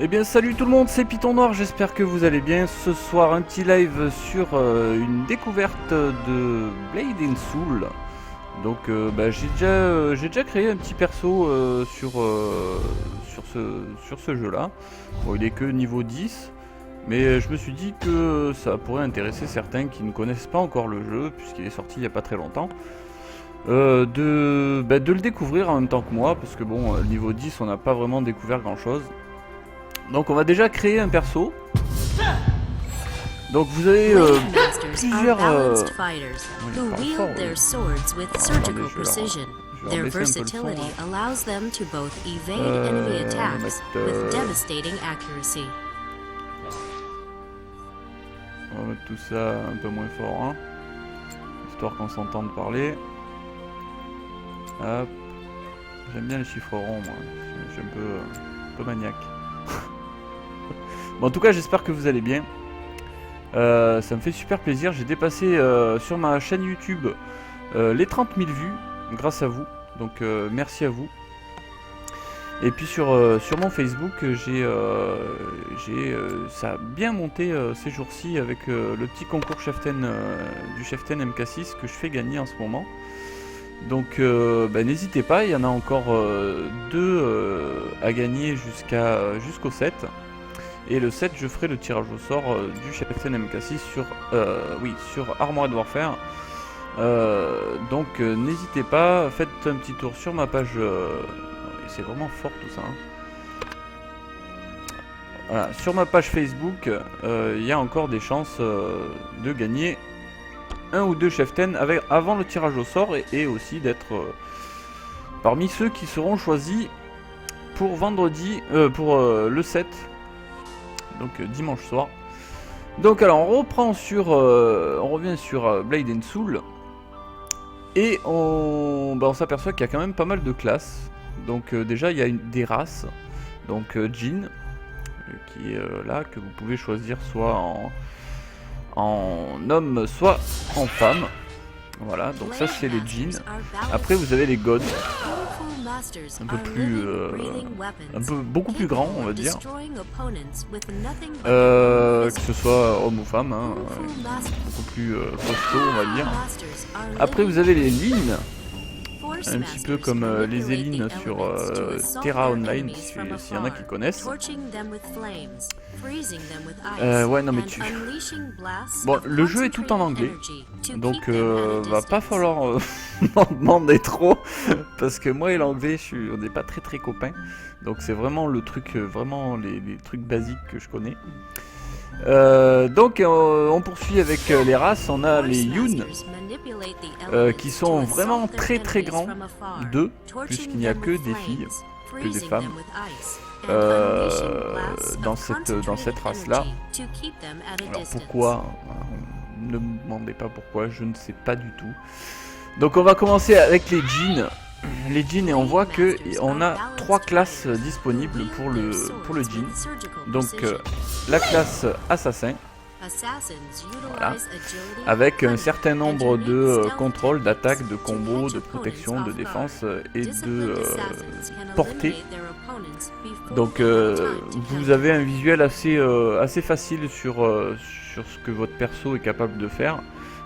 Eh bien salut tout le monde, c'est Python Noir, j'espère que vous allez bien. Ce soir un petit live sur une découverte de Blade and Soul. Donc j'ai déjà créé un petit perso sur ce jeu là. Bon, il est que niveau 10, mais je me suis dit que ça pourrait intéresser certains qui ne connaissent pas encore le jeu, puisqu'il est sorti il n'y a pas très longtemps. De le découvrir en même temps que moi, parce que bon, niveau 10 on n'a pas vraiment découvert grand chose. Donc on va déjà créer un perso. Donc vous avez plusieurs... Oui, Their versatility allows them to both evade enemy attacks with devastating accuracy. On va mettre tout ça un peu moins fort, hein, histoire qu'on s'entende parler. Hop. J'aime bien les chiffres ronds, moi. Je suis un peu maniaque. Bon, en tout cas, j'espère que vous allez bien. Ça me fait super plaisir. J'ai dépassé sur ma chaîne YouTube les 30 000 vues grâce à vous. Donc, merci à vous. Et puis sur mon Facebook, ça a bien monté ces jours-ci avec le petit concours Cheftain du Cheftain MK6 que je fais gagner en ce moment. Donc n'hésitez pas, il y en a encore 2 à gagner jusqu'au 7. Et le 7, je ferai le tirage au sort du Cheftain MK6 sur Armored Warfare. Donc n'hésitez pas, faites un petit tour sur ma page. C'est vraiment fort tout ça. Hein. Voilà, sur ma page Facebook, il y a encore des chances de gagner 1 ou 2 Cheftain avant le tirage au sort et aussi d'être parmi ceux qui seront choisis pour vendredi, pour le 7. Donc dimanche soir. Donc alors on revient sur Blade and Soul et on s'aperçoit qu'il y a quand même pas mal de classes. Donc déjà il y a des races. Donc Jin qui est là, que vous pouvez choisir soit en homme soit en femme. Voilà, donc ça c'est les Jin. Après vous avez les gods, beaucoup plus grands on va dire, que ce soit homme ou femme, hein, beaucoup plus costauds on va dire. Après vous avez les Lin, un petit peu comme les Elines sur Terra Online, s'il y en a qui connaissent. Ouais, non mais Bon, le jeu est tout en anglais, donc va pas falloir m'en demander trop, parce que moi et l'anglais, on n'est pas très copains. Donc c'est vraiment le truc, vraiment les trucs basiques que je connais. Donc on poursuit avec les races. On a les Yun, qui sont vraiment très grands, 2, puisqu'il n'y a que des filles, que des femmes. Dans cette race là. Alors pourquoi? Ne me demandez pas pourquoi, je ne sais pas du tout. Donc on va commencer avec les Jin. Les Jin, et on voit que on a 3 classes disponibles pour le Jin. Donc la classe assassin, voilà, avec un certain nombre de contrôles, d'attaque, de combos, de protection, de défense et de portée. Donc vous avez un visuel assez facile sur ce que votre perso est capable de faire.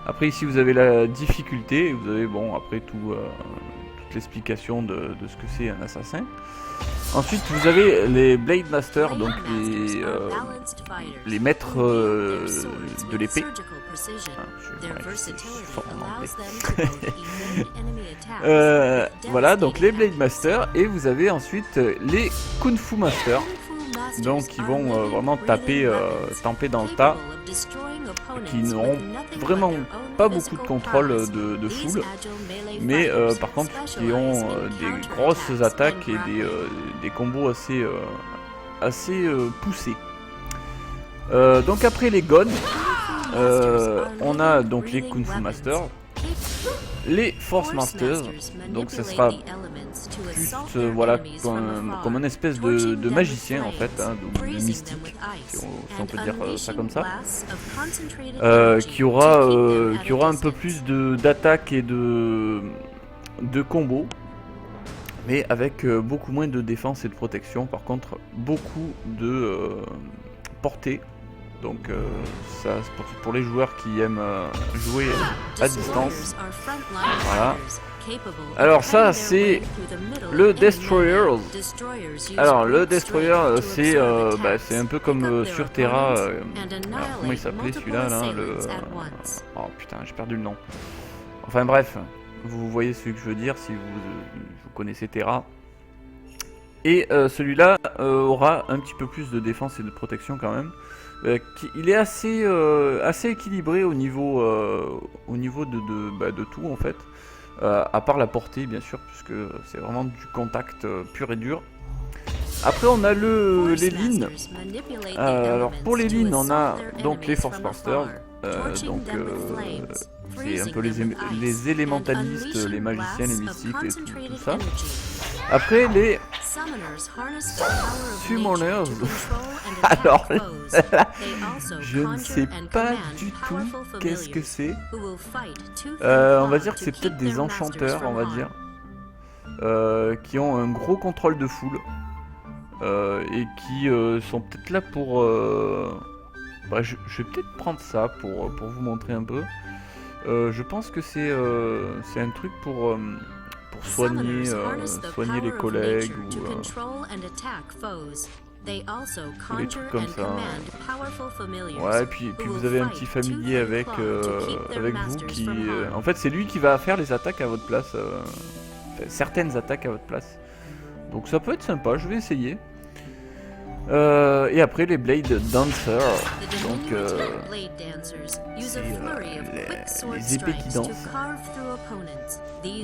Après ici vous avez la difficulté, vous avez après toute l'explication de ce que c'est un assassin. Ensuite vous avez les Blade Masters, donc les maîtres de l'épée. Voilà, donc les Blade Masters, et vous avez ensuite les Kung Fu Masters, donc qui vont vraiment tamper dans le tas, qui n'auront vraiment pas beaucoup de contrôle de foule, mais par contre qui ont des grosses attaques et des combos assez poussés. Donc après les Gods, on a donc les Kung Fu Masters, les Force Masters, donc ça sera plus voilà comme une espèce de magicien en fait, hein, de mystique, si on peut dire ça comme ça, qui aura un peu plus d'attaque et de combos. mais avec beaucoup moins de défense et de protection. Par contre, beaucoup de portée. Donc ça, c'est pour les joueurs qui aiment jouer à distance. Voilà. Alors ça, c'est le Destroyer. Alors le Destroyer, c'est un peu comme sur Terra. Alors, comment il s'appelait celui-là là, Oh putain, j'ai perdu le nom. Enfin bref, vous voyez ce que je veux dire si vous connaissez Terra. Et celui-là aura un petit peu plus de défense et de protection quand même. Il est assez équilibré au niveau de tout en fait. À part la portée bien sûr, puisque c'est vraiment du contact pur et dur. Après on a les lignes. Alors pour les lignes on a donc les Force Masters. C'est un peu les élémentalistes, les magiciens, les mystiques et tout ça. Après les Summoners. Alors là, je ne sais pas du tout qu'est-ce que c'est. On va dire que c'est peut-être des enchanteurs, on va dire, qui ont un gros contrôle de foule et qui sont peut-être là pour. Je vais peut-être prendre ça pour vous montrer un peu. Je pense que c'est un truc pour soigner les collègues ou des trucs comme ça. Ouais, et puis vous avez un petit familier avec vous qui... en fait, c'est lui qui va faire les attaques à votre place. Certaines attaques à votre place. Donc ça peut être sympa, je vais essayer. Et après les Blade Dancers, donc les épées qui dansent.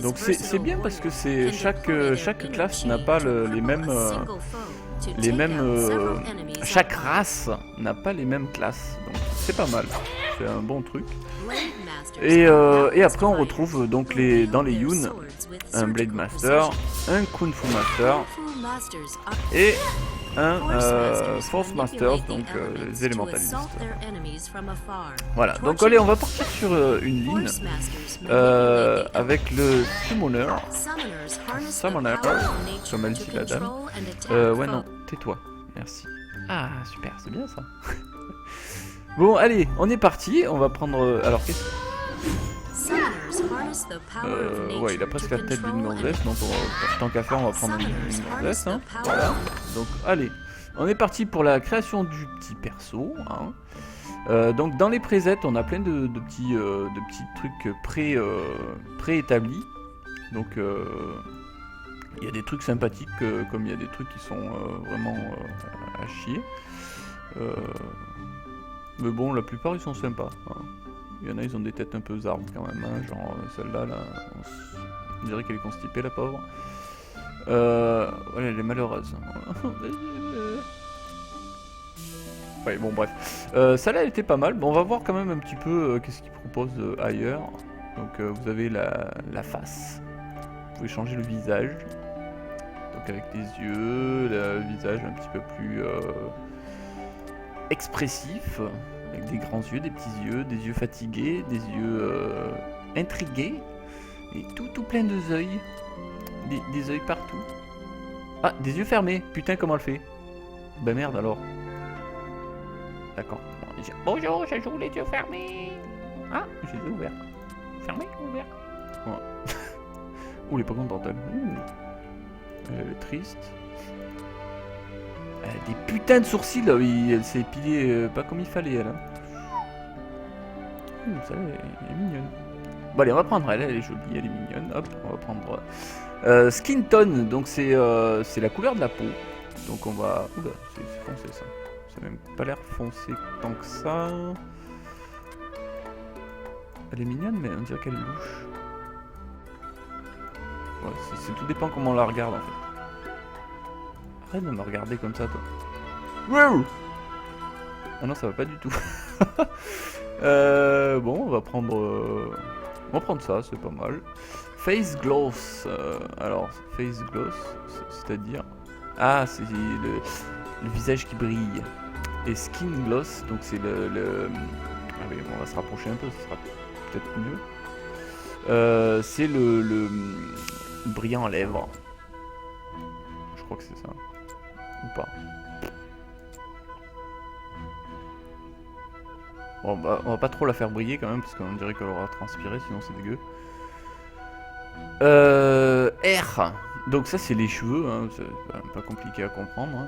Donc c'est bien parce que chaque classe n'a pas les mêmes chaque race n'a pas les mêmes classes, donc c'est pas mal, c'est un bon truc. Et après on retrouve donc dans les Yun un Blade Master, un Kung Fu Master et un Force Masters, donc les élémentalistes. Voilà, donc allez, on va partir sur une ligne avec le Summoner, comme elle dit la dame. Ouais, non, tais-toi, merci. Ah, super, c'est bien ça. Bon, allez, on est parti, on va prendre... alors, qu'est-ce que... ouais, il a presque la tête d'une gonzesse, donc tant qu'à faire, on va prendre une gonzesse. Hein. Voilà. Donc, allez, on est parti pour la création du petit perso. Hein. Donc, dans les presets, on a plein de petits trucs préétablis. Donc, il y a des trucs sympathiques, comme il y a des trucs qui sont vraiment à chier. Mais bon, la plupart, ils sont sympas. Hein. Il y en a, ils ont des têtes un peu zardes quand même, hein, genre celle-là, là, on dirait qu'elle est constipée, la pauvre. Ouais, elle est malheureuse. Ouais, bon, bref. Celle-là, elle était pas mal. Bon, on va voir quand même un petit peu qu'est-ce qu'ils proposent ailleurs. Donc, vous avez la face. Vous pouvez changer le visage. Donc, avec les yeux, le visage un petit peu plus expressif. Avec des grands yeux, des petits yeux, des yeux fatigués, des yeux intrigués. Et tout plein de yeux. Des yeux partout. Ah, des yeux fermés. Putain, comment elle fait? Bah merde alors. D'accord. Bonjour, je joue les yeux fermés. Ah, je les ai ouverts. Fermés ou ouverts? Ouais. Ouh, elle est pas contente elle. Elle est triste. Elle a des putains de sourcils là, elle s'est épilée pas comme il fallait elle. Hein. Ça elle est mignonne. Bon allez, on va prendre elle est jolie, elle est mignonne. Hop, on va prendre Skin Tone, donc c'est la couleur de la peau. Donc on va... Oula, c'est foncé ça. Ça n'a même pas l'air foncé tant que ça. Elle est mignonne mais on dirait qu'elle est louche. Ouais, tout dépend comment on la regarde en fait. Arrête de me regarder comme ça, toi. Wow. Ah non, ça va pas du tout. Bon, on va prendre ça, c'est pas mal. Face Gloss. Alors, Face Gloss, c'est-à-dire... Ah, c'est le visage qui brille. Et Skin Gloss, donc c'est Ah oui, bon, on va se rapprocher un peu, ce sera peut-être mieux. C'est le brillant à lèvres. crois que c'est ça. Ou pas. Bon bah on va pas trop la faire briller quand même parce qu'on dirait qu'elle aura transpiré sinon c'est dégueu. R. Donc ça c'est les cheveux, hein, c'est pas compliqué à comprendre. Hein.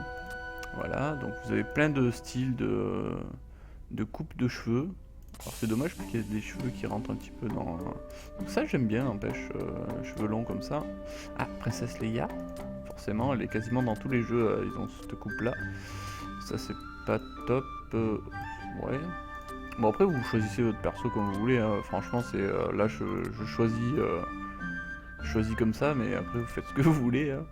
Voilà, donc vous avez plein de styles de coupe de cheveux. Alors c'est dommage parce qu'il y a des cheveux qui rentrent un petit peu dans... Donc ça j'aime bien, n'empêche, cheveux longs comme ça. Ah, Princesse Leia, forcément, elle est quasiment dans tous les jeux, ils ont cette coupe là. Ça c'est pas top, ouais. Bon après vous choisissez votre perso comme vous voulez, hein. Franchement c'est là je choisis comme ça, mais après vous faites ce que vous voulez. Hein.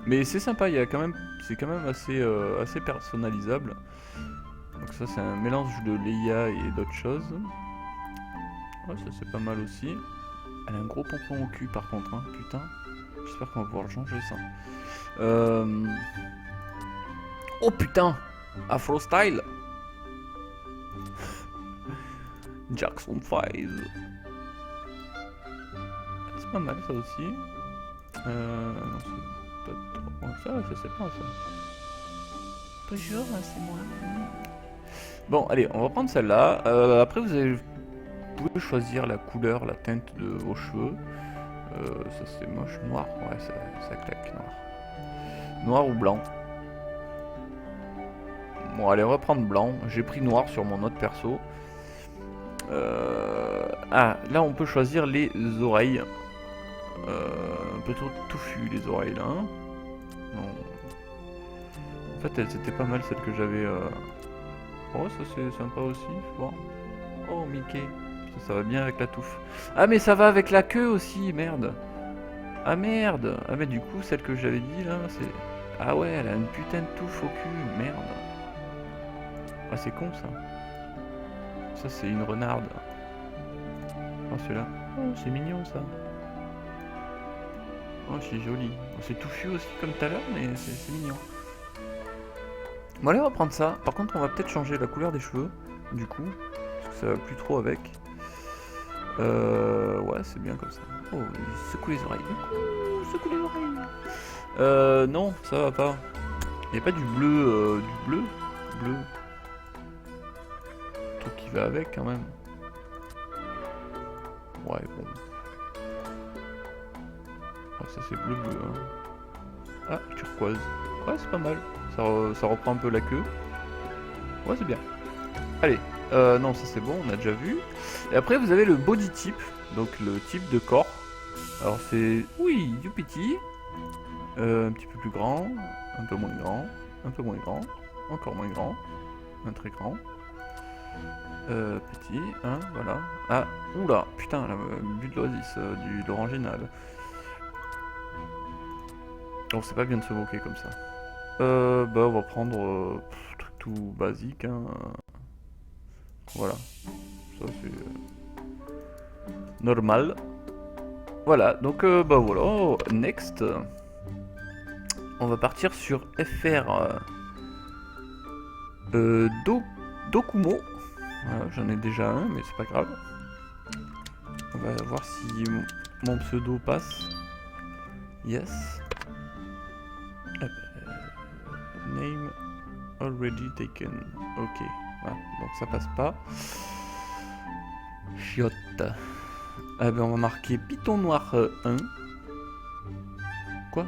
Mais c'est sympa, il y a quand même, c'est quand même assez, assez personnalisable. Donc ça c'est un mélange de Leia et d'autres choses. Ouais ça c'est pas mal aussi. Elle a un gros pompon au cul par contre, hein. Putain. J'espère qu'on va pouvoir le changer ça. Oh putain, Afro Style. Jackson 5. C'est pas mal ça aussi. Non, c'est pas trop. Ça c'est pas ça. Bonjour, c'est moi. Bon, allez, on va prendre celle-là. Après, vous pouvez choisir la couleur, la teinte de vos cheveux. Ça c'est moche, noir. Ouais, ça claque, noir. Noir ou blanc. Bon, allez, on va prendre blanc. J'ai pris noir sur mon autre perso. Ah, là on peut choisir les oreilles. Un peu trop touffu les oreilles là. Hein. Non. En fait, elles étaient pas mal celles que j'avais. Oh, ça c'est sympa aussi. Bon. Oh, Mickey. Ça va bien avec la touffe. Ah, mais ça va avec la queue aussi, merde. Ah merde. Ah, mais du coup, celle que j'avais dit là, c'est. Ah ouais, elle a une putain de touffe au cul, merde. Ah, c'est con ça. Ça, c'est une renarde. Oh, celui-là. Oh, c'est mignon ça. Oh, c'est joli. Oh, c'est touffu aussi comme tout à l'heure, mais c'est mignon. Bon, allez, on va prendre ça. Par contre, on va peut-être changer la couleur des cheveux, du coup. Parce que ça va plus trop avec. Ouais, c'est bien comme ça. Oh, il secoue les oreilles. Il secoue les oreilles. Non, ça va pas. Il n'y a pas du bleu, bleu. Tout qui va avec quand même. Ouais, bon. Oh, ça c'est bleu. Hein. Ah, turquoise. Ouais, c'est pas mal. Ça reprend un peu la queue. Ouais, c'est bien. Allez. Non, ça c'est bon, on a déjà vu. Et après, vous avez le body type. Donc le type de corps. Alors c'est... Oui, Youpiti. Un petit peu plus grand. Un peu moins grand. Un peu moins grand. Encore moins grand. Un très grand. Petit, hein, voilà. Ah, oula, putain, le but de l'oasis, de l'orangina. Oh, c'est pas bien de se moquer comme ça. Bah, on va prendre truc tout basique, hein. Voilà. Ça, c'est normal. Voilà, donc, bah voilà. Oh, next. On va partir sur FR Dokumo. Voilà, j'en ai déjà un, mais c'est pas grave. On va voir si mon pseudo passe. Yes. Name already taken. Ok. Voilà, donc ça passe pas. Chiotte. Ah ben on va marquer Python Noir 1. Quoi?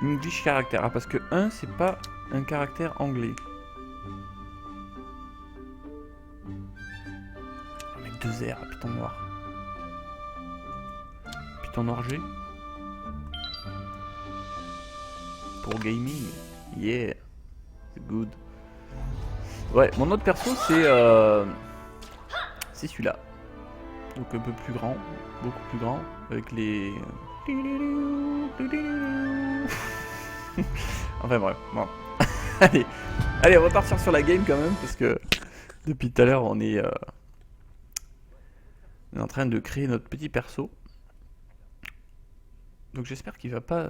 English caractère. Ah parce que 1 c'est pas un caractère anglais. On va mettre 2 R à Python Noir. Python Noir G. Pour gaming. Yeah. C'est good. Ouais, mon autre perso c'est celui-là. Donc un peu plus grand, beaucoup plus grand, avec les... Enfin bref, bon. Allez, on va partir sur la game quand même, parce que depuis tout à l'heure on est en train de créer notre petit perso. Donc j'espère qu'il va pas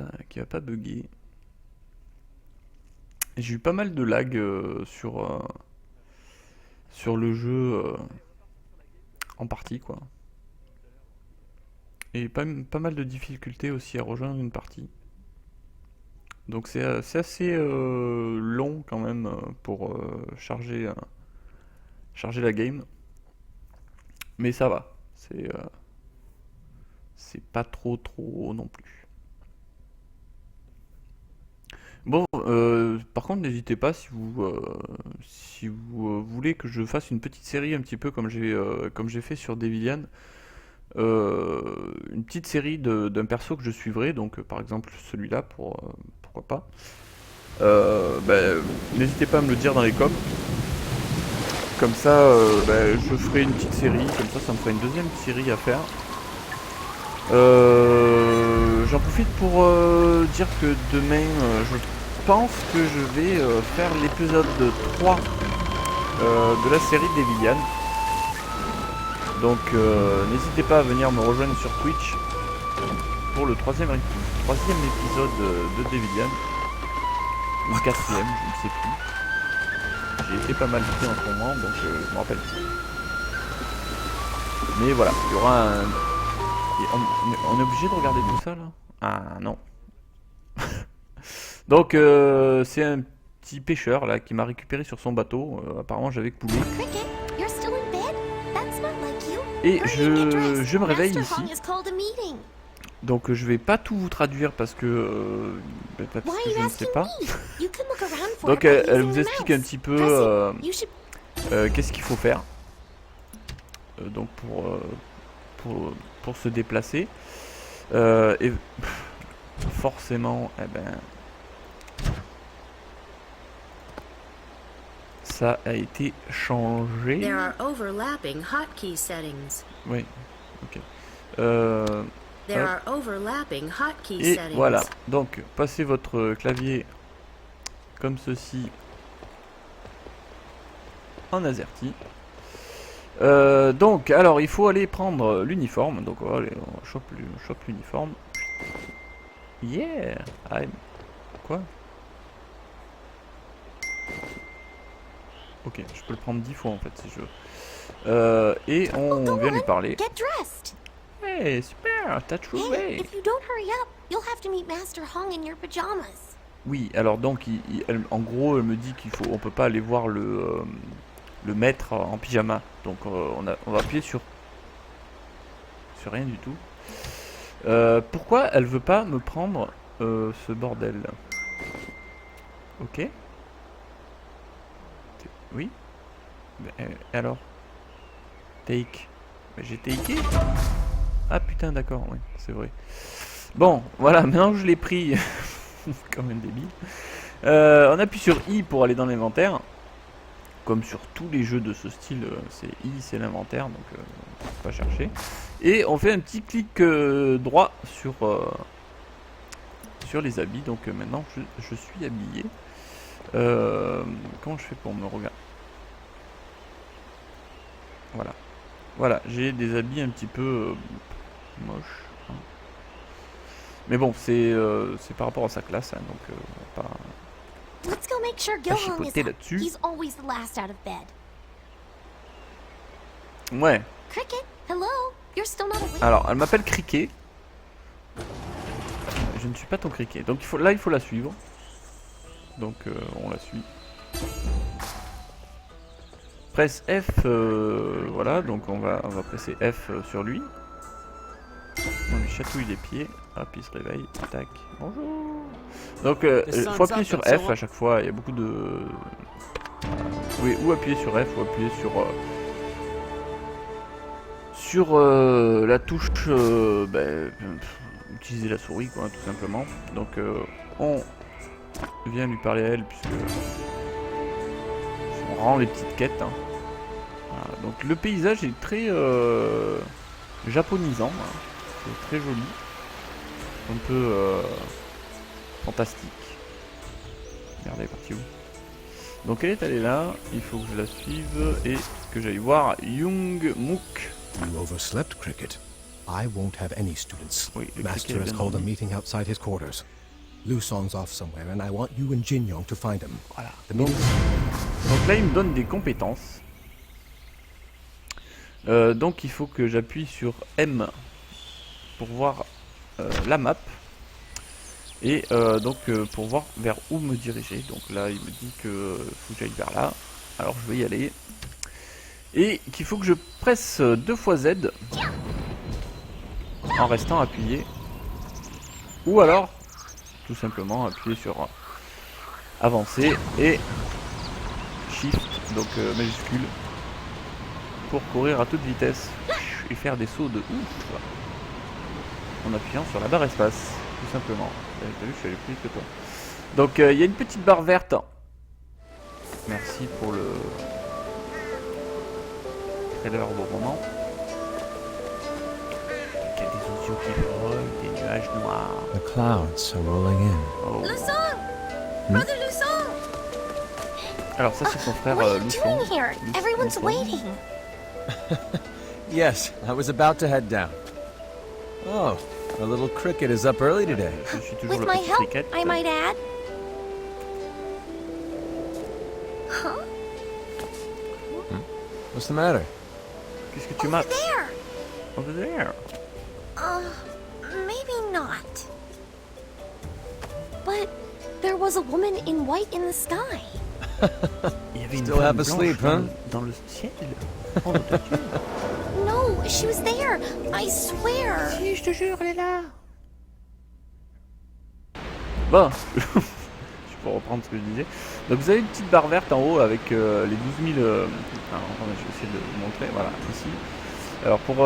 bugger. J'ai eu pas mal de lag sur le jeu en partie quoi. Et pas mal de difficultés aussi à rejoindre une partie. Donc c'est assez long quand même pour charger la game. Mais ça va. C'est pas trop non plus. Bon, par contre, n'hésitez pas si vous voulez que je fasse une petite série un petit peu comme j'ai fait sur Devilian. Une petite série d'un perso que je suivrai, donc par exemple celui-là, pourquoi pas. N'hésitez pas à me le dire dans les coms. Comme ça, je ferai une petite série, comme ça me fera une deuxième série à faire. J'en profite pour dire que demain, je pense que je vais faire l'épisode 3 de la série Devilian. Donc n'hésitez pas à venir me rejoindre sur Twitch pour le troisième épisode de Devilian. Ou le quatrième, je ne sais plus. J'ai été pas mal pris en ce moment, donc je me rappelle plus. Mais voilà, il y aura un... On est obligé de regarder tout ça là? Ah non. Donc c'est un petit pêcheur là qui m'a récupéré sur son bateau. Apparemment j'avais coulé. Et je me réveille ici. Donc je vais pas tout vous traduire parce que je ne sais pas. Donc elle vous explique un petit peu qu'est-ce qu'il faut faire. Donc pour se déplacer. Et forcément, eh ben, ça a été changé. Oui, ok. Et voilà, donc passez votre clavier comme ceci en AZERTY. Donc, alors il faut aller prendre l'uniforme. Donc, on chope l'uniforme. Yeah! Quoi? Ok, je peux le prendre 10 fois en fait si je veux. Et on vient lui parler. Hey, super, t'as trouvé! Oui, alors donc, en gros, elle me dit on peut pas aller voir le maître en pyjama. Donc on va appuyer sur rien du tout. Pourquoi elle veut pas me prendre ce bordel? Ok. Oui. Alors take. J'ai také. Ah putain d'accord, oui, c'est vrai. Bon, voilà, maintenant que je l'ai pris comme un débile. On appuie sur I pour aller dans l'inventaire. Comme sur tous les jeux de ce style, c'est I, c'est l'inventaire, donc pas chercher. Et on fait un petit clic droit sur les habits. Donc maintenant je suis habillé. Comment je fais pour me regarder? Voilà, j'ai des habits un petit peu moches. Hein. Mais bon, c'est par rapport à sa classe, hein, donc pas chipoter là-dessus. Ouais. Alors, elle m'appelle Cricket. Je ne suis pas ton Cricket. Donc il faut la suivre. Donc on la suit. Presse F, voilà, donc on va presser F sur lui. On lui chatouille les pieds. Hop, il se réveille. Tac. Bonjour. Donc faut appuyer sur F à chaque fois. Il y a beaucoup de... Oui, ou appuyer sur F ou appuyer sur la touche utiliser la souris quoi, tout simplement. Donc on vient lui parler à elle puisque on rend les petites quêtes. Hein. Voilà. Donc le paysage est très japonisant, hein. C'est très joli, un peu fantastique. Merde, elle est partie où? Donc elle est allée là, il faut que je la suive et que j'aille voir Young Mook. You overslept, Cricket. I won't have any students. Oui, Master has called a meeting outside his quarters. Liu Song's off somewhere and I want you and Jin Yong to find him. Voilà. Donc là il me donne des compétences. Donc il faut que j'appuie sur M pour voir la map. Et donc pour voir vers où me diriger. Donc là il me dit que faut que j'aille vers là. Alors je vais y aller. Et qu'il faut que je presse 2 fois Z en restant appuyé. Ou alors tout simplement appuyer sur avancer et shift, donc majuscule, pour courir à toute vitesse et faire des sauts de ouf en appuyant sur la barre espace, tout simplement. T'as vu, je suis allé plus vite que toi. Donc il y a une petite barre verte. Merci pour le trailer au bon moment. Il y a des oiseaux qui volent, des nuages noirs. The clouds are rolling in. Oh. Brother Lusong! Alors ça c'est son frère What are you Lusong. doing here? Everyone's Lusong. waiting. Yes, I was about to head down. Oh, a little cricket is up early today. Je suis toujours With le my petit help, cricket. I might add. Huh? What's the matter? Qu'est-ce que tu Over m'as? there! Over there. Maybe not. But there was a woman in white in the sky. Il y avait une Still femme half blanche asleep, huh? dans le ciel. Oh, mon Dieu. No, she was there. I swear. Si, je te jure, elle est là. Bon, je peux reprendre ce que je disais. Donc vous avez une petite barre verte en haut avec les 12 000... alors, attendez, je vais essayer de vous montrer. Voilà, ici. Alors pour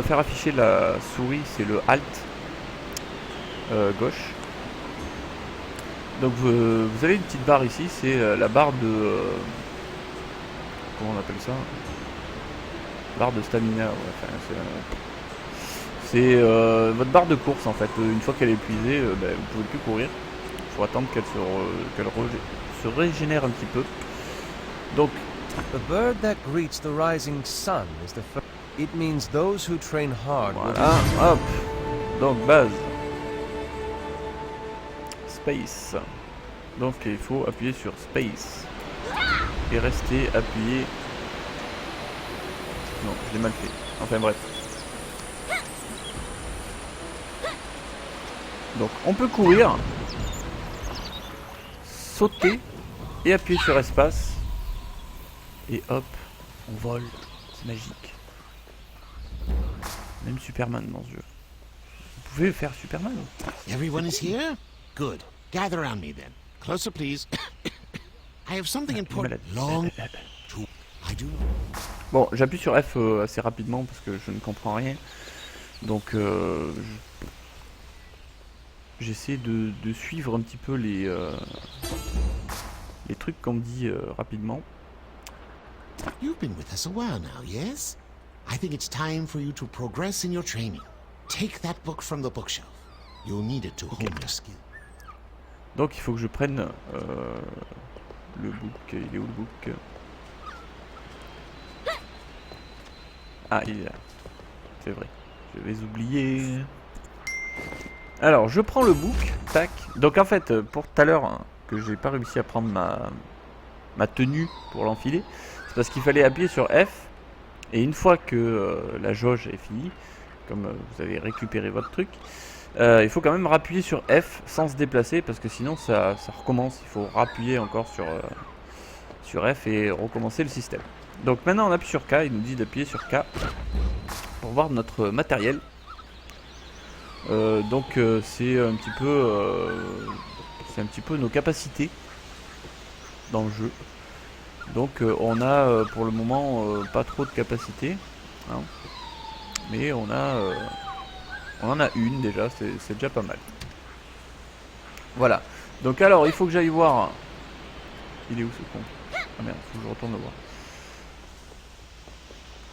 faire afficher la souris, c'est le Alt gauche. Donc vous avez une petite barre ici, c'est la barre de... comment on appelle ça? Barre de stamina, ouais, enfin, c'est votre barre de course en fait. Une fois qu'elle est épuisée, ben, vous pouvez plus courir. Il faut attendre qu'elle se régénère un petit peu. Donc, The bird that greets the rising sun is the first. It means those who train hard will voilà, hop. Donc base. Space. Donc il faut appuyer sur Space. Et rester appuyé. Non, je l'ai mal fait. Enfin bref. Donc on peut courir, sauter et appuyer sur espace. Et hop, on vole. C'est magique. Même Superman dans ce jeu. Vous pouvez faire Superman. Everyone is here? Good. Gather around me then. Closer, please. I have something important. Long to. I do. Bon, j'appuie sur F assez rapidement parce que je ne comprends rien. Donc, j'essaie de suivre un petit peu les trucs qu'on me dit rapidement. You've been with us a while now, yes? I think it's time for you to progress in your training. Take that book from the bookshelf. You'll need it to hone your skill. Donc, il faut que je prenne le book. Il est où le book? Ah, il est là. C'est vrai. Je vais oublier. Alors, je prends le book. Tac. Donc, en fait, pour tout à l'heure, hein, que j'ai pas réussi à prendre ma tenue pour l'enfiler, c'est parce qu'il fallait appuyer sur F. Et une fois que la jauge est finie, comme vous avez récupéré votre truc, il faut quand même rappuyer sur F sans se déplacer parce que sinon ça recommence. Il faut rappuyer encore sur F et recommencer le système. Donc maintenant on appuie sur K, il nous dit d'appuyer sur K pour voir notre matériel. Donc c'est un petit peu nos capacités dans le jeu. Donc on a pour le moment pas trop de capacité, hein, mais on en a une déjà, c'est déjà pas mal. Voilà. Donc alors il faut que j'aille voir. Il est où ce con? Ah merde, faut que je retourne le voir.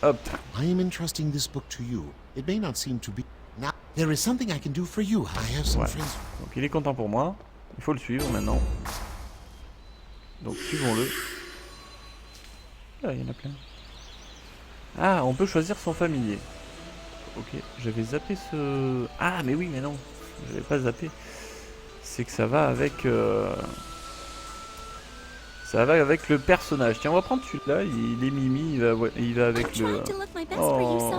Hop. I am entrusting this book to you. It may not seem to be. Now, there is something I can do for you. I have some Ouais. friends. Donc il est content pour moi. Il faut le suivre maintenant. Donc suivons-le. Ah, il y en a plein. Ah, on peut choisir son familier. Ok, j'avais zappé ce... Ah, mais oui, mais non. J'avais pas zappé. C'est que ça va avec... Ça va avec le personnage. Tiens, on va prendre celui-là. Il est Mimi. Il va avec le... Oh.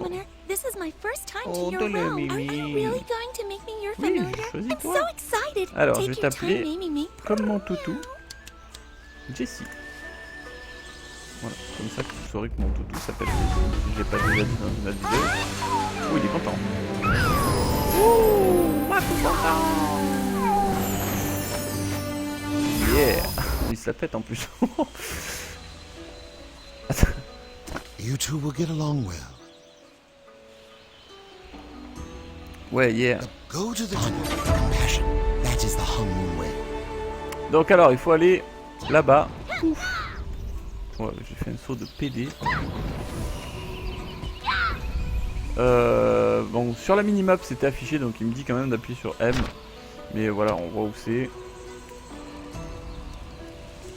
my first time Oh, to your don't let realm. me Are be. you really going to make me your Oui, familiar? I'm choisis-toi. so excited. Alors, je Take vais your t'appeler time naming me. comme mon toutou, Jessie. Voilà, comme ça que tu saurais que mon toutou s'appelle Jessie. Si je l'ai pas déjà dit dans une autre vidéo. Oh, il est content. Ouh, moi tout content. Yeah. Il se la pète en plus. You two will get along well. Ouais, yeah. Go to the temple of compassion. That is the Hung way. Donc alors, il faut aller là-bas. Ouf. Ouais, j'ai fait un saut de PD. Bon, sur la minimap c'était affiché, donc il me dit quand même d'appuyer sur M. Mais voilà, on voit où c'est.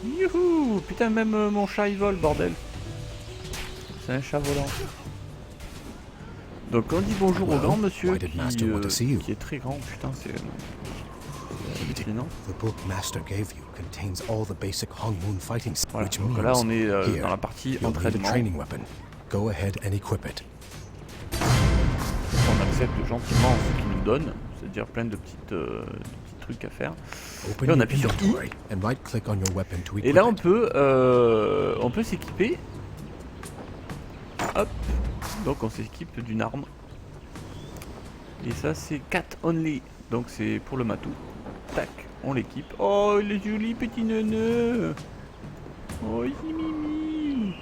Youhou! Putain, même mon chat il vole, bordel. C'est un chat volant. Donc on dit bonjour au grand monsieur qui est très grand. Putain, c'est hallucinant. The book Master gave you contains all the basic Hong Moon fighting skills. Voilà, Which donc means là on est here, dans la partie you'll need a entraînement. training weapon. Go ahead and equip it. On accepte gentiment ce qu'il nous donne, c'est-à-dire plein de petits trucs à faire. Open Et on your appuie sur I. inventory and right-click on your weapon to equip Et là on it. peut s'équiper. Hop. Donc on s'équipe d'une arme. Et ça c'est cat only. Donc c'est pour le matou. Tac, on l'équipe. Oh il est joli petit neuneu. Oh il est mimi.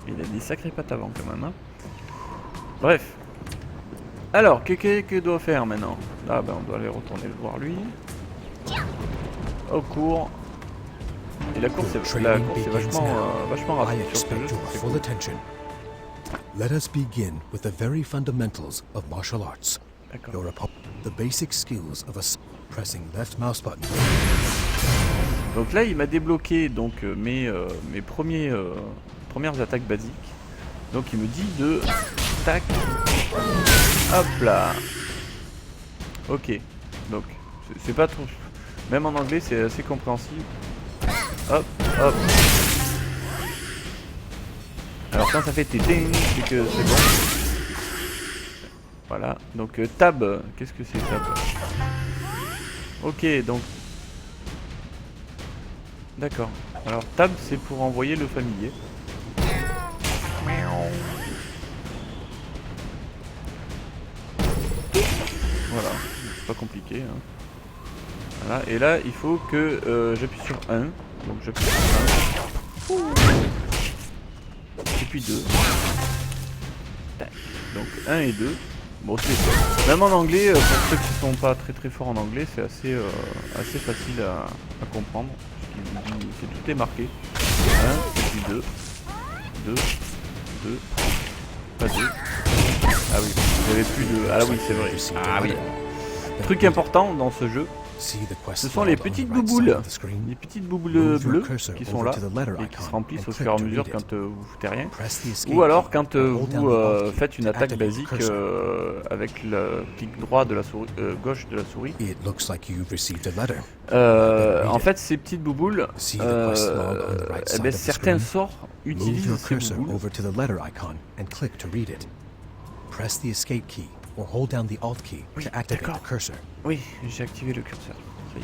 Il a des sacrées pattes avant quand même hein. Bref. Alors, que doit faire maintenant? Ah ben on doit aller retourner le voir lui. Au cours. Et la course est vachement I rapide sur ce expect jeu. your full attention. Let us begin with the very fundamentals of martial arts. D'accord. Your the basic skills of pressing left mouse button. Donc là il m'a débloqué donc mes premières attaques basiques. Donc il me dit de tac. Hop là. Ok. Donc c'est pas trop. Même en anglais c'est assez compréhensible. Hop, hop. Alors quand ça fait téting, c'est que c'est bon. Voilà. Donc tab, qu'est-ce que c'est tab? Ok, donc. D'accord. Alors tab c'est pour envoyer le familier. Voilà, c'est pas compliqué hein. Voilà, et là il faut que j'appuie sur 1. Donc j'appuie sur 1. Et puis 2. Tac. Donc 1 et 2. Bon c'est. Même en anglais, pour ceux qui sont pas très forts en anglais, c'est assez facile à comprendre. Tout est marqué. 1 et puis 2. 2. 2. Pas 2. Ah oui, vous avez plus de. Ah oui c'est vrai. Ah oui. Truc important dans ce jeu. Ce sont les petites bouboules, bleues qui sont là et qui se remplissent au fur et à mesure quand vous foutez rien. Ou alors quand vous faites une attaque basique avec le clic droit de la souris, gauche de la souris. En fait, ces petites bouboules, eh ben, certains sorts utilisent ces bouboules. Press the escape key or hold down the alt key to activate the cursor. Oui, j'ai activé le curseur. Ça y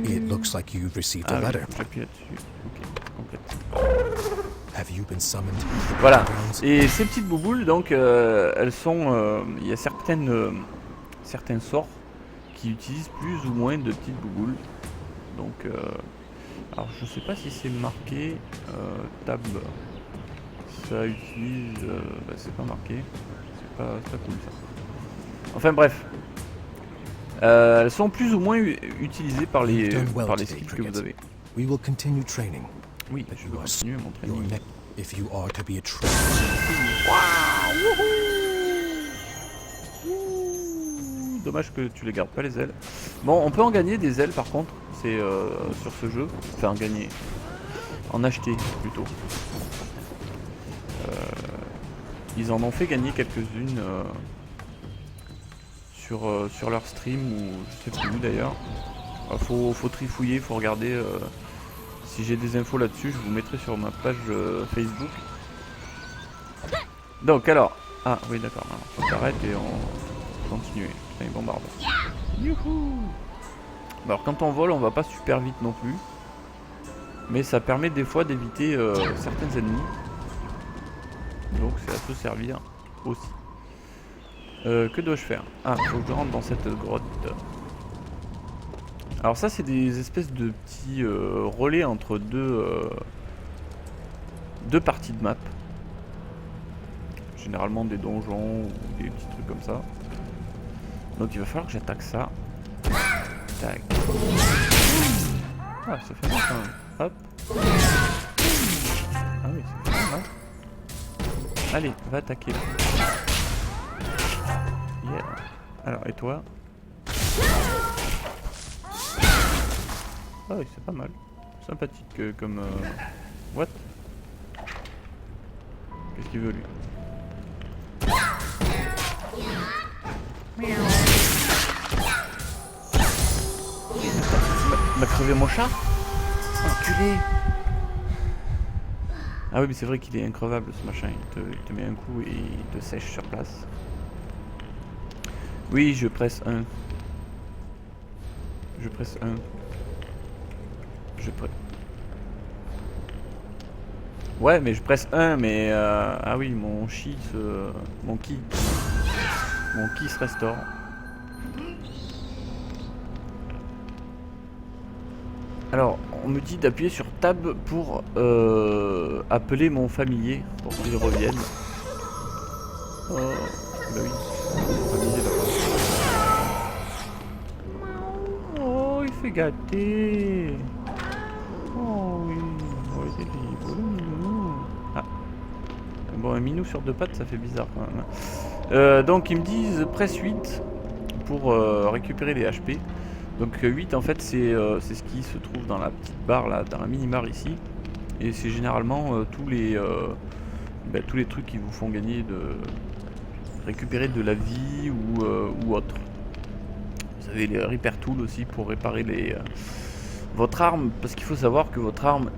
est. It looks like you've received a letter. J'appuie là-dessus. Ok, complète. Have you been summoned? Voilà. Et ces petites bouboules, donc, elles sont. Il y a certains sorts qui utilisent plus ou moins de petites bouboules. Donc, alors je sais pas si c'est marqué tab. Ça utilise. Bah, c'est pas marqué. C'est pas cool ça. Enfin bref. Elles sont plus ou moins utilisées par les skills que vous avez. We will continue training. Oui, je vais continuer mon training. If you are to be a Dommage que tu les gardes pas les ailes. Bon, on peut en gagner des ailes par contre. C'est sur ce jeu. Enfin, en gagner. En acheter plutôt. Ils en ont fait gagner quelques-unes sur leur stream ou je sais plus où d'ailleurs. Faut trifouiller, faut regarder. Si j'ai des infos là-dessus, je vous mettrai sur ma page Facebook. Donc alors... Ah oui d'accord, on s'arrête et on continue. Putain, il bombarde. Youhou. Alors quand on vole, on va pas super vite non plus. Mais ça permet des fois d'éviter certains ennemis. Donc c'est à se servir aussi. Que dois-je faire? Ah, faut que je rentre dans cette grotte. Alors ça c'est des espèces de petits relais entre deux parties de map. Généralement des donjons ou des petits trucs comme ça. Donc il va falloir que j'attaque ça. Tac. Ah, ça fait mal quand même. Hop. Ah oui, ça fait mal. Allez, va attaquer là. Yeah. Alors, et toi? Ah oui, c'est pas mal. Sympathique comme... What? Qu'est-ce qu'il veut lui? M'a crevé mon chat? Enculé! Ah oui mais c'est vrai qu'il est increvable ce machin, il te met un coup et il te sèche sur place. Oui je presse 1. Je presse 1. Ouais mais je presse 1 mais ah oui mon chi se... Mon ki se restaure. Alors, on me dit d'appuyer sur Tab pour appeler mon familier, pour qu'il revienne. Oh, bah oui, mon familier là-bas. Oh, il fait gâter. Oh oui, oh, il est libre, le minou. Ah. Bon, un minou sur deux pattes, ça fait bizarre quand même. Donc, ils me disent presse 8 pour récupérer les HP. Donc 8 en fait c'est ce qui se trouve dans la petite barre là, dans la mini-barre ici. Et c'est généralement tous les trucs qui vous font gagner récupérer de la vie ou autre. Vous avez les repair tools aussi pour réparer votre arme, parce qu'il faut savoir que votre arme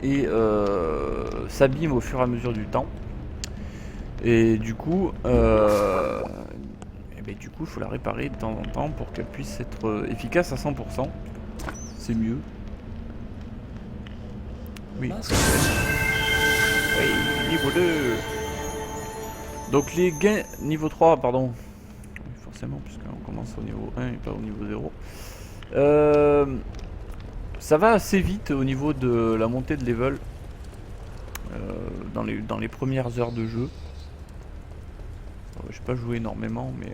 s'abîme au fur et à mesure du temps. Et du coup il faut la réparer de temps en temps pour qu'elle puisse être efficace à 100%. C'est mieux. Oui. Oui, niveau 2. Donc les gains... Niveau 3, pardon. Forcément, puisqu'on commence au niveau 1 et pas au niveau 0. Ça va assez vite au niveau de la montée de level. Dans les premières heures de jeu. J'ai pas joué énormément mais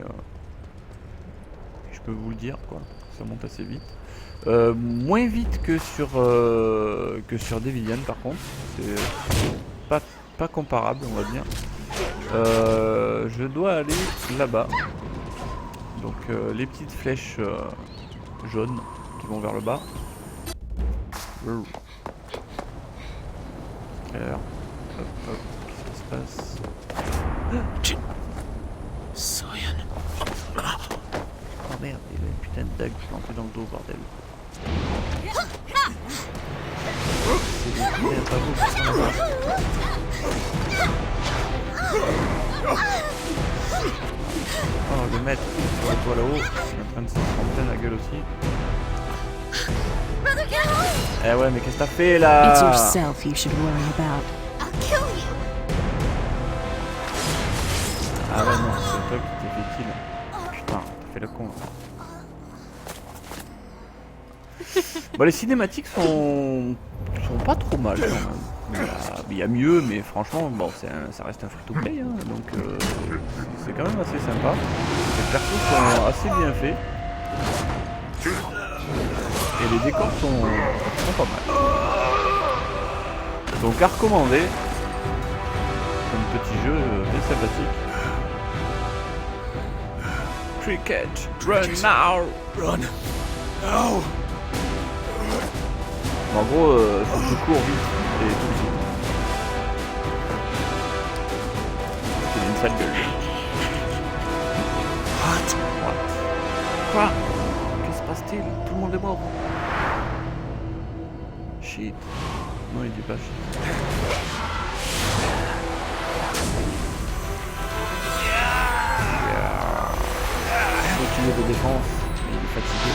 je peux vous le dire quoi, ça monte assez vite. Moins vite que sur Devilian par contre, c'est pas comparable on va dire. Je dois aller là-bas. Donc les petites flèches jaunes qui vont vers le bas. Alors, hop, qu'est-ce qui se passe? Oh merde, il y a une putain de dague plantée dans le dos, bordel. C'est des putains pas beaux qui sont là-bas. Oh, le maître, sur le toit là-haut, il est en train de se prendre plein la gueule aussi. Eh ouais, mais qu'est-ce que t'as fait là? It's yourself you should worry about. I'll kill you. Ah ouais, non, c'est toi qui t'es fait kill. Putain, t'as fait le con. Bon, les cinématiques sont pas trop mal quand même. Il y a mieux, mais franchement, bon, ça reste un free-to-play, hein, donc c'est quand même assez sympa. Les persos sont assez bien faits. Et les décors sont pas mal. Donc à recommander. Un petit jeu bien sympathique. Cricket, run now! Run! No! En gros, faut que je cours vite et tout de suite. C'est une sale gueule. Quoi? Qu'est-ce qui se passe-t-il? Tout le monde est mort. Shit. Non, il dit pas shit. bouclier de défense, mais il est fatigué.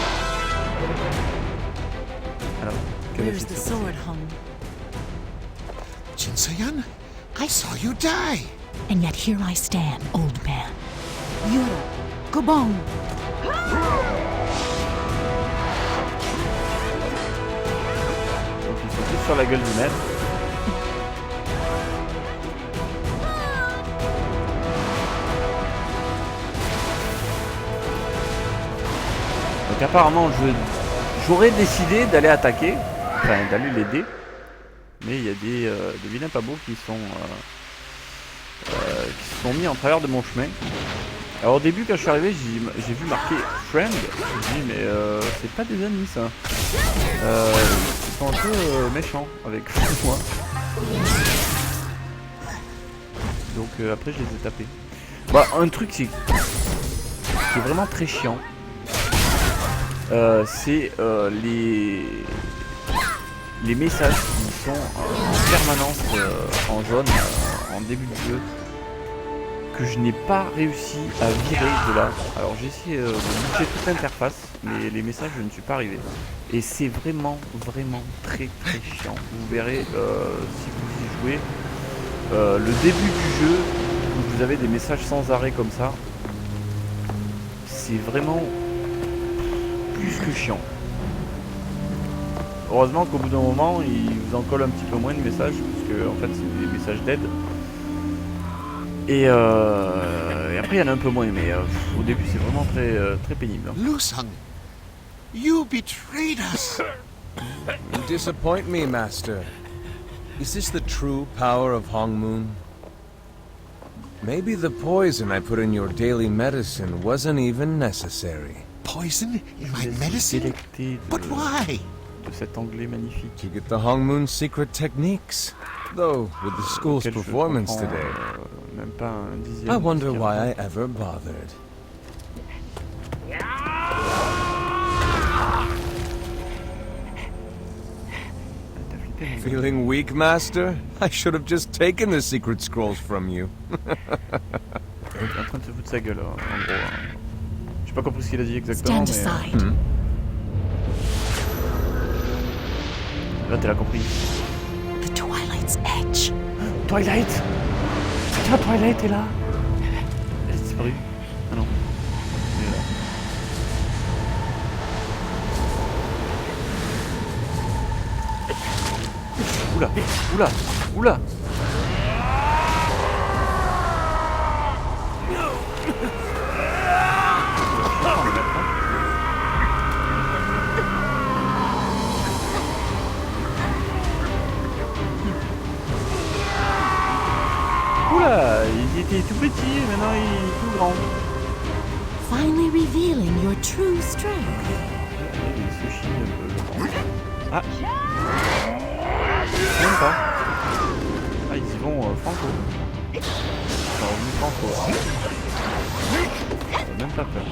Alors, que Where's va-t-il the se sword passer? hung? Jin Seon, I saw you die. And yet here I stand, old man. Yura, Gobong. Donc ils sont tous sur la gueule du maître. Donc apparemment j'aurais décidé d'aller attaquer, enfin d'aller l'aider, mais il y a des vilains pas beaux qui se sont mis en travers de mon chemin. Alors au début quand je suis arrivé j'ai vu marqué friend, je me suis dit mais c'est pas des amis ça. Ils sont un peu méchants avec moi. Donc après je les ai tapés. Bah un truc qui est vraiment très chiant. C'est les messages qui sont en permanence en jaune en début de jeu que je n'ai pas réussi à virer de là. Alors j'ai essayé de bouger toute l'interface, mais les messages je ne suis pas arrivé. Et c'est vraiment très chiant. Vous verrez si vous y jouez le début du jeu où vous avez des messages sans arrêt comme ça. C'est vraiment plus que chiant. Heureusement qu'au bout d'un moment, il vous en colle un petit peu moins de messages, parce que en fait c'est des messages d'aide. Et après il y en a un peu moins, mais au début c'est vraiment très pénible. Lu Sung, you betrayed us. You disappoint me, Master. Is this the true power of Hong Moon? Maybe the poison I put in your daily medicine wasn't even necessary. Poison in my medicine? Délecté But why? de cet anglais magnifique. To get the Hong Moon secret techniques. Though, with the school's Auquel je performance comprends, today, même pas un dixième. I wonder de ce qu'il y a why I dedans. ever bothered. T'as flippé, mon gars. Feeling weak, Master? I should have just taken the secret scrolls from you. Il est en train de se foutre de sa gueule, en gros. Hein. J'ai pas compris ce qu'il a dit exactement, Stand mais aside. là t'as compris. The Twilight's Edge. Twilight! Tiens, Twilight est là! Elle est disparue. Ah non. Elle est là. Oula! Oula! Oula! Oula! Il était tout petit, maintenant il est tout grand. Finally revealing your true strength. Il y a des sushis un peu grands. Ah! Même pas. Ah, ils y vont franco. Ils sont revenus franco. Même pas peur.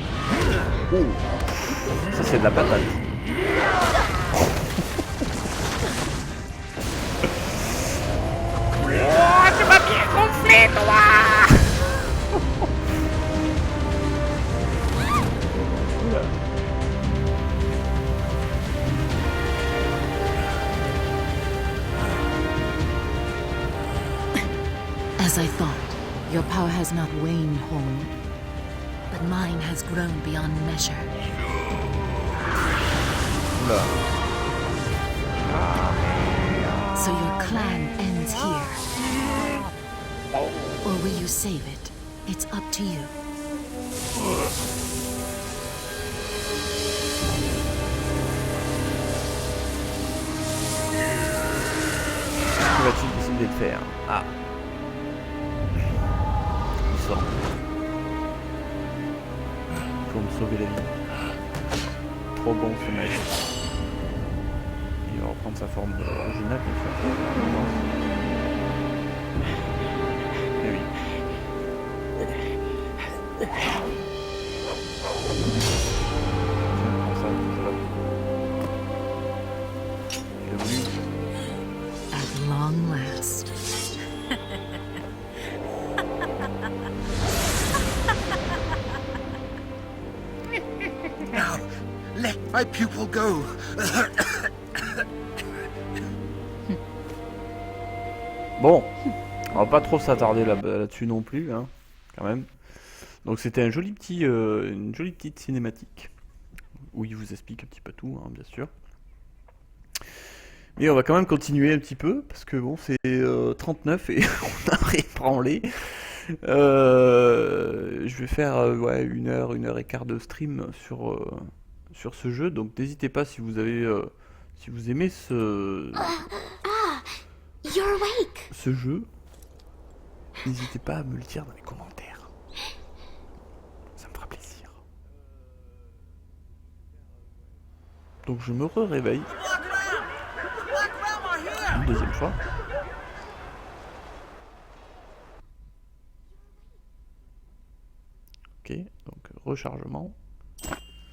Oh! Ça c'est de la patate. As I thought, your power has not waned, Hong, but mine has grown beyond measure. Oula. So your clan ends here. Or will you save it? It's up to you. Que va-t-il décider de faire? Ah. Il sort. Pour me sauver la vie. Trop bon ce mec. Il va reprendre sa forme originale, bien sûr. Eh oui. Tiens, prends ça, ça va. Il a voulu. At long last. My pupil go. Bon, on va pas trop s'attarder là-dessus non plus, hein, quand même. Donc c'était un joli petit, une jolie petite cinématique où il vous explique un petit peu tout, hein, bien sûr. Mais on va quand même continuer un petit peu parce que bon, c'est 39 et on a ébranlé. Je vais faire ouais, 1h et quart de stream sur ce jeu, donc n'hésitez pas si vous avez si vous aimez You're awake. ce jeu, n'hésitez pas à me le dire dans les commentaires. Ça me fera plaisir. Donc je me réveille une deuxième fois. Ok, donc rechargement.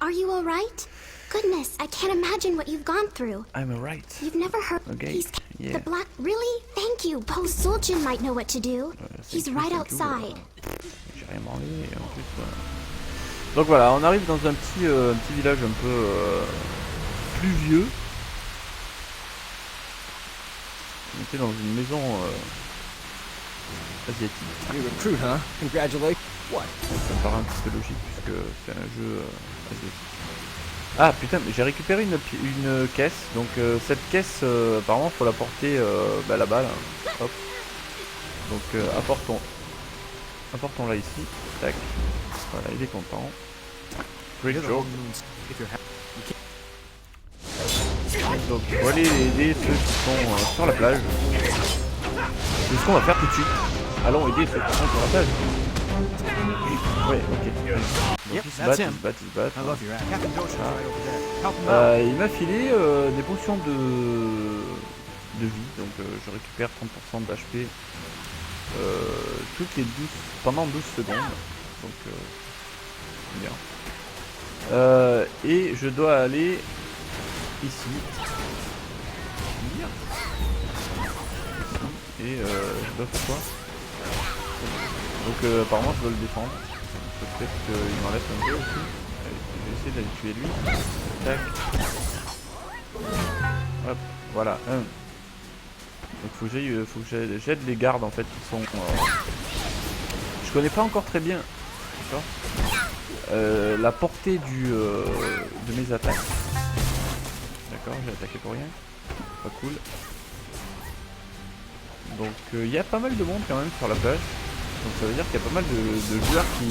Are you all right? Goodness, I can't imagine what you've gone through. I'm alright. You've never heard. Okay, He's yeah. the black. Really? Thank you. Poe Sulchin might know what to do. He's right outside. J'ai rien branlé et en plus. Donc voilà, on arrive dans un petit village un peu pluvieux. On était dans une maison asiatique. You recruit, huh? Congratulate. What? Ça me paraît un petit peu logique puisque c'est un jeu asiatique. Ah putain, mais j'ai récupéré une caisse. Donc cette caisse, apparemment, faut la porter là-bas. Là. Hop. Donc apportons-la ici. Tac. Voilà, il est content. Great job. Donc il faut aller aider ceux qui sont sur la plage. C'est ce qu'on va faire tout de suite. Allons aider ceux qui sont sur la plage. Ouais, ok. Donc ils se battent. Il m'a filé des potions de vie, donc je récupère 30% d'HP toutes les 12 pendant 12 secondes. Donc bien. Et je dois aller ici. Et je dois faire quoi? Donc apparemment je dois le défendre. Peut-être qu'il m'en laisse un peu aussi. Allez, je vais essayer d'aller tuer lui. Tac. Hop, voilà, un. Donc faut que j'aide les gardes en fait qui sont... Je connais pas encore très bien, d'accord, la portée de mes attaques. D'accord, j'ai attaqué pour rien. Pas cool. Donc il y a pas mal de monde quand même sur la plage. Donc ça veut dire qu'il y a pas mal de joueurs qui...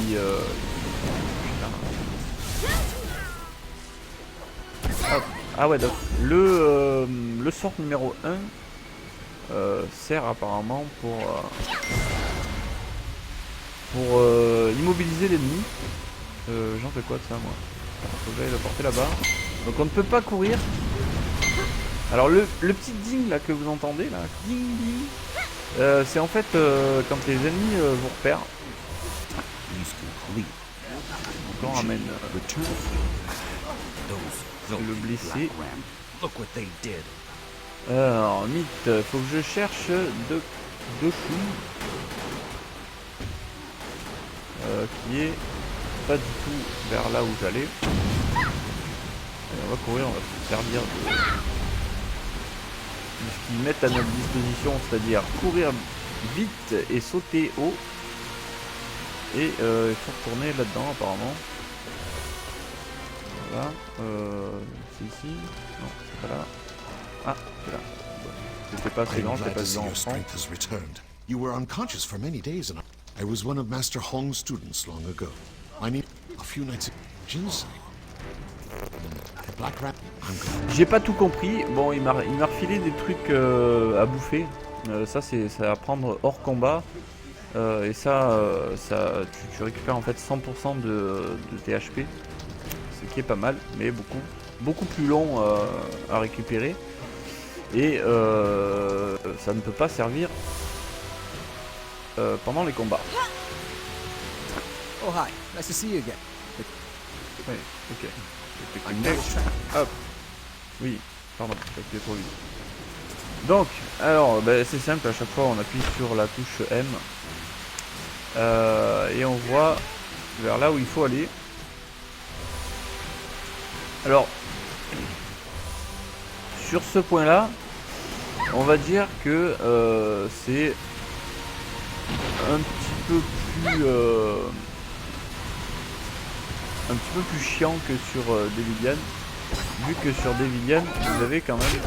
Hop. Ah ouais, donc le sort numéro 1 sert apparemment pour immobiliser l'ennemi. J'en fais quoi de ça moi? Faut que j'aille le porter là-bas. Donc on ne peut pas courir. Alors le petit ding là que vous entendez là, ding ding, c'est en fait quand les ennemis vous repèrent. Donc on ramène le blessé. Alors mythe, faut que je cherche deux choux qui est pas du tout vers là où j'allais. On va courir, on va se servir de ce qu'ils mettent à notre disposition, c'est-à-dire courir vite et sauter haut. Et il faut retourner là-dedans apparemment. Voilà. C'est ici. Non, c'est pas là. Ah, c'est là. C'était pas assez grand, j'étais pas dedans. You were unconscious for many days, and I was one of Master Hong's students long ago. I mean, a few nights ago. Ginseng. Black Rat. J'ai pas tout compris. Bon, il m'a refilé des trucs à bouffer. Ça, c'est à prendre hors combat. Et ça, tu récupères en fait 100% de THP. Ce qui est pas mal, mais beaucoup plus long à récupérer. Et ça ne peut pas servir pendant les combats. Oh hi, nice to see you again. Oui, ok. Hop. Oui, pardon, j'ai appuyé trop vite. Donc, alors, c'est simple, à chaque fois on appuie sur la touche M. Et on voit vers là où il faut aller. Alors, sur ce point là, on va dire que c'est un petit peu plus chiant que sur Devillian, vu que sur Devillian vous avez quand même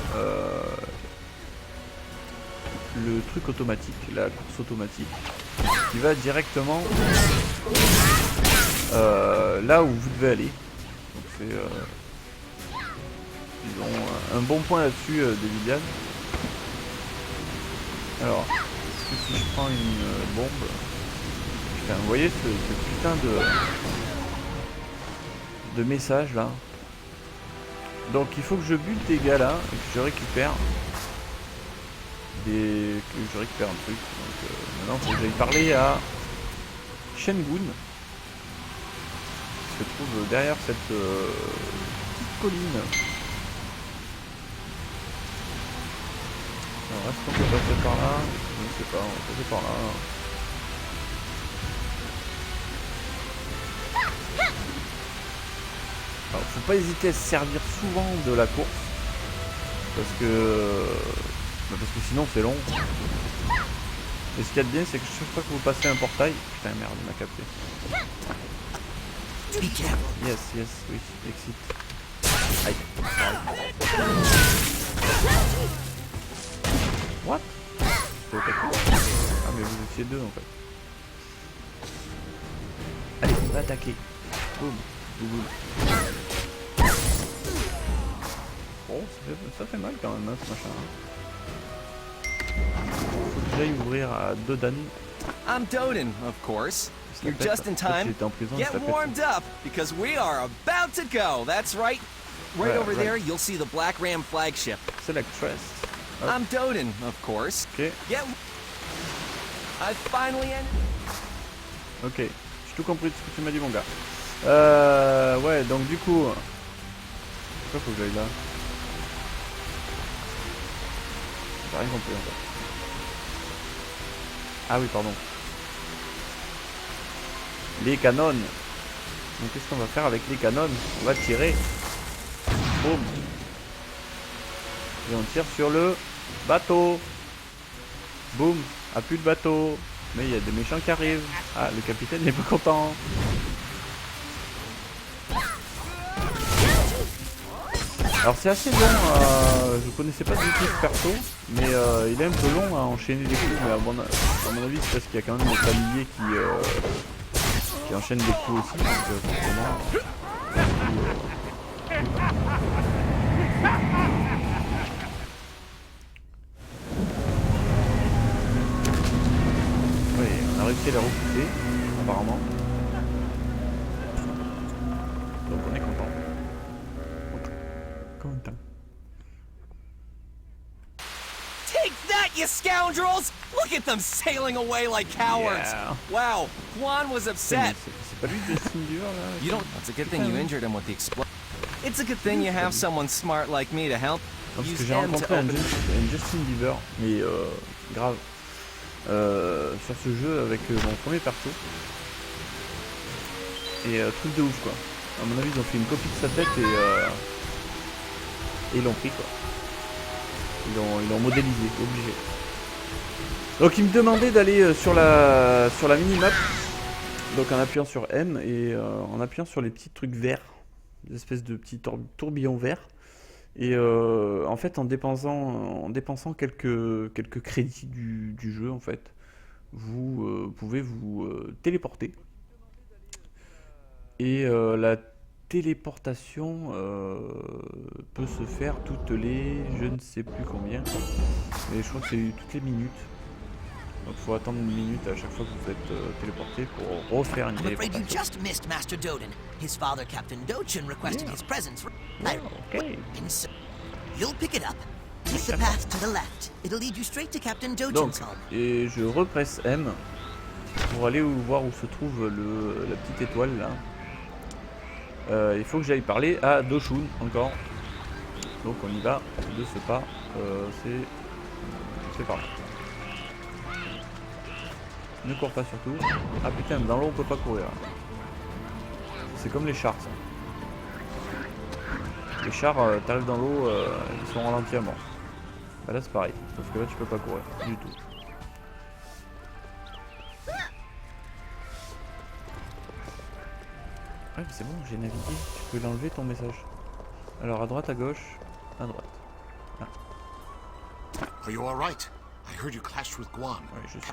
le truc automatique, la course automatique qui va directement là où vous devez aller. Donc c'est ils ont un bon point là-dessus Devillian. Alors si je prends une bombe, putain, vous voyez ce putain de message là. Donc il faut que je bute des gars là et que je récupère un truc. Donc maintenant il faut que j'aille parler à Shengun qui se trouve derrière cette petite colline. Alors est-ce qu'on peut passer par là? Je ne sais pas, on va passer par là. Alors faut pas hésiter à se servir souvent de la course parce que sinon c'est long. Et ce qu'il y a de bien c'est que chaque fois que vous passez un portail, putain merde il m'a capté. Yes, oui, exit. Aïe. What? Ah mais vous étiez deux en fait. Allez, on va attaquer. Boum. Boum. Bon, ça fait mal quand même hein, ce machin. Faut que j'aille ouvrir à Dodan. I'm Dodan, of course. You're just in time. Get warmed up because we are about to go. That's right. Right over there, you'll see the Black Ram flagship. Select Trust. I'm Dodan, of course. Ok. I finally ended. Ok, j'ai tout compris de ce que tu m'as dit mon gars. Ouais, donc du coup... Pourquoi faut que j'aille là? J'ai rien compris en fait. Ah oui, pardon. Les canons. Donc qu'est-ce qu'on va faire avec les canons? On va tirer. Boum. Et on tire sur le bateau. Boum. Ah, plus de bateau. Mais il y a des méchants qui arrivent. Ah, le capitaine n'est pas content. Alors c'est assez long, je connaissais pas du tout ce perso, mais il est un peu long à enchaîner les coups, mais à mon avis c'est parce qu'il y a quand même des familiers qui enchaînent les coups aussi, donc forcément... Oui, on a réussi à les repousser, apparemment. Donc on est content. Take that, you scoundrels! Look at them sailing away like cowards. Yeah. Wow, Juan was upset. C'est pas lui Justin Bieber là? You don't. It's a good thing you injured him with the explosion. It's a good thing you have someone smart like me to help. Non, parce que j'ai rencontré un Justin Bieber, mais grave, sur ce jeu avec mon premier perso. Et truc de ouf quoi. À mon avis ils ont fait une copie de sa tête et ils l'ont pris quoi. Ils l'ont modélisé, obligé. Donc il me demandait d'aller sur la minimap. Donc en appuyant sur M et en appuyant sur les petits trucs verts. Des espèces de petits tourbillons verts. Et en fait en dépensant quelques crédits du jeu en fait, vous pouvez vous téléporter. Et la téléportation peut se faire toutes les... je ne sais plus combien. Mais je crois que c'est toutes les minutes. Donc il faut attendre une minute à chaque fois que vous êtes téléporté pour refaire une téléportation. I'm afraid you just missed Master Dodan. His father, Captain Dochin, requested his presence. Okay. You'll pick it up. Take the path to the left. It'll lead you straight to Captain Dochin's home. Et je represse M pour aller voir où se trouve la petite étoile là. Il faut que j'aille parler à Doshun encore. Donc on y va de ce pas. C'est par là. Ne cours pas surtout. Ah putain, dans l'eau on peut pas courir. C'est comme les chars ça. Les chars, t'arrives dans l'eau, ils sont ralentis à mort. Bah là c'est pareil, sauf que là tu peux pas courir du tout. Ouais, mais c'est bon, j'ai navigué. Tu peux l'enlever ton message. Alors à droite, à gauche, à droite. Ah. Are you all right? I heard you clashed with Guan. Ouais, je suis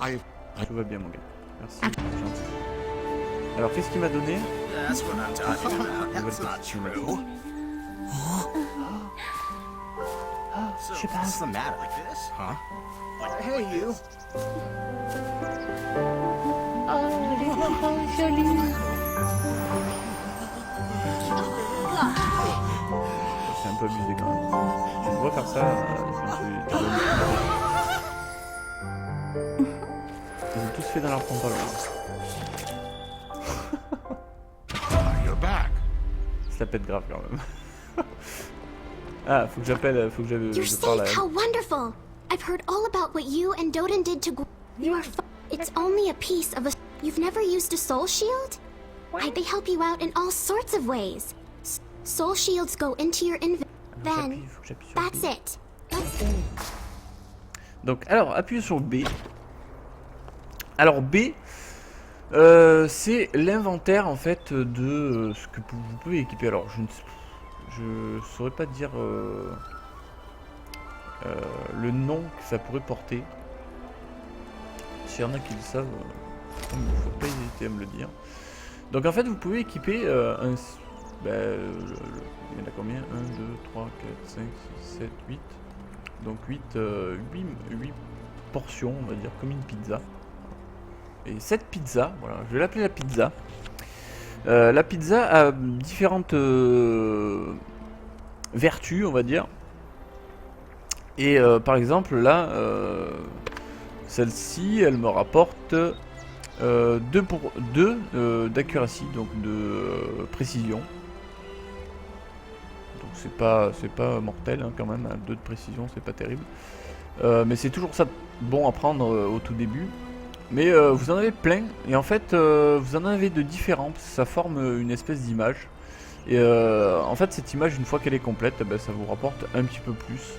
right. Tout va bien, mon gars. Merci, gentil. Alors, qu'est-ce qu'il m'a donné? That's what I'm talking about. That's not true. So, what's the matter like this? Huh? Hey, you. C'est un peu abusé quand même. Tu devrais faire ça Ils ont tous fait dans leur pantalon. You're back. Ça la pète grave quand même. Ah, faut que j'appelle, You're safe, how wonderful! I've heard all about what you and Doden did to You are It's only a piece of a... You've never used a soul shield? They help you out in all sorts of ways. Soul shields go into your inventory. Then, that's it. Donc, alors, appuyez sur B. Alors, B, c'est l'inventaire en fait de ce que vous pouvez équiper. Alors, je saurais pas dire le nom que ça pourrait porter. S'il y en a qui le savent, il ne faut pas hésiter à me le dire. Donc, en fait, vous pouvez équiper un. Il y en a combien? 1, 2, 3, 4, 5, 6, 7, 8. Donc 8 portions, on va dire, comme une pizza. Et cette pizza, voilà, je vais l'appeler la pizza. La pizza a différentes vertus, on va dire. Et par exemple, là, celle-ci, elle me rapporte 2 d'accuracy, donc de précision. C'est pas mortel hein, quand même, 2 de précision, c'est pas terrible. Mais c'est toujours ça bon à prendre au tout début. Mais vous en avez plein, et en fait vous en avez de différents, ça forme une espèce d'image. Et en fait cette image, une fois qu'elle est complète, ça vous rapporte un petit peu plus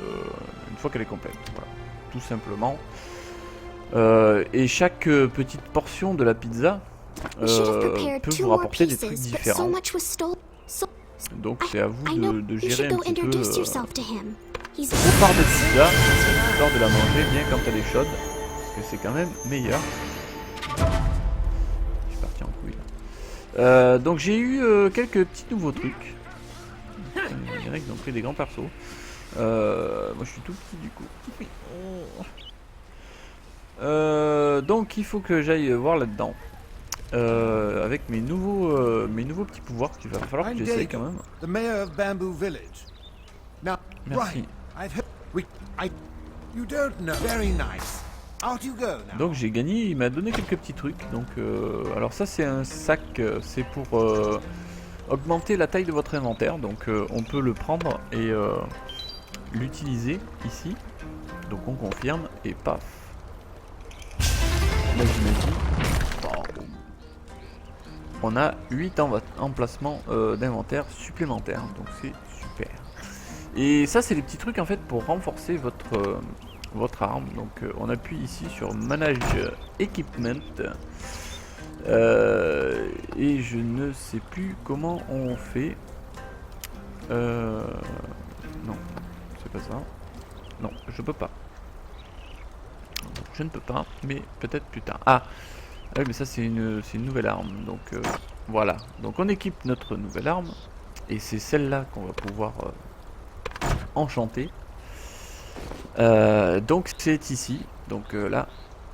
une fois qu'elle est complète. Voilà, tout simplement. Et chaque petite portion de la pizza peut vous rapporter des trucs différents. Donc c'est à vous de gérer un petit peu vos parts de pizza, histoire de la manger bien quand elle est chaude, parce que c'est quand même meilleur. Je suis parti en couille là. Donc j'ai eu quelques petits nouveaux trucs. On dirait qu'ils ont pris des grands persos. Moi je suis tout petit du coup. Donc il faut que j'aille voir là-dedans. Avec mes nouveaux petits pouvoirs qu'il va falloir que j'essaye quand même. Merci. Donc j'ai gagné, il m'a donné quelques petits trucs. Donc alors ça c'est un sac, c'est pour augmenter la taille de votre inventaire. Donc on peut le prendre et l'utiliser ici. Donc on confirme et paf. Là j'imagine. On a 8 emplacements d'inventaire supplémentaires, donc c'est super. Et ça c'est les petits trucs en fait pour renforcer votre arme. Donc on appuie ici sur Manage Equipment. Et je ne sais plus comment on fait. Non, c'est pas ça. Non, je peux pas. Je ne peux pas, mais peut-être plus tard. Ah oui, mais ça c'est une nouvelle arme, donc voilà. Donc on équipe notre nouvelle arme, et c'est celle-là qu'on va pouvoir enchanter. Donc c'est ici, donc là,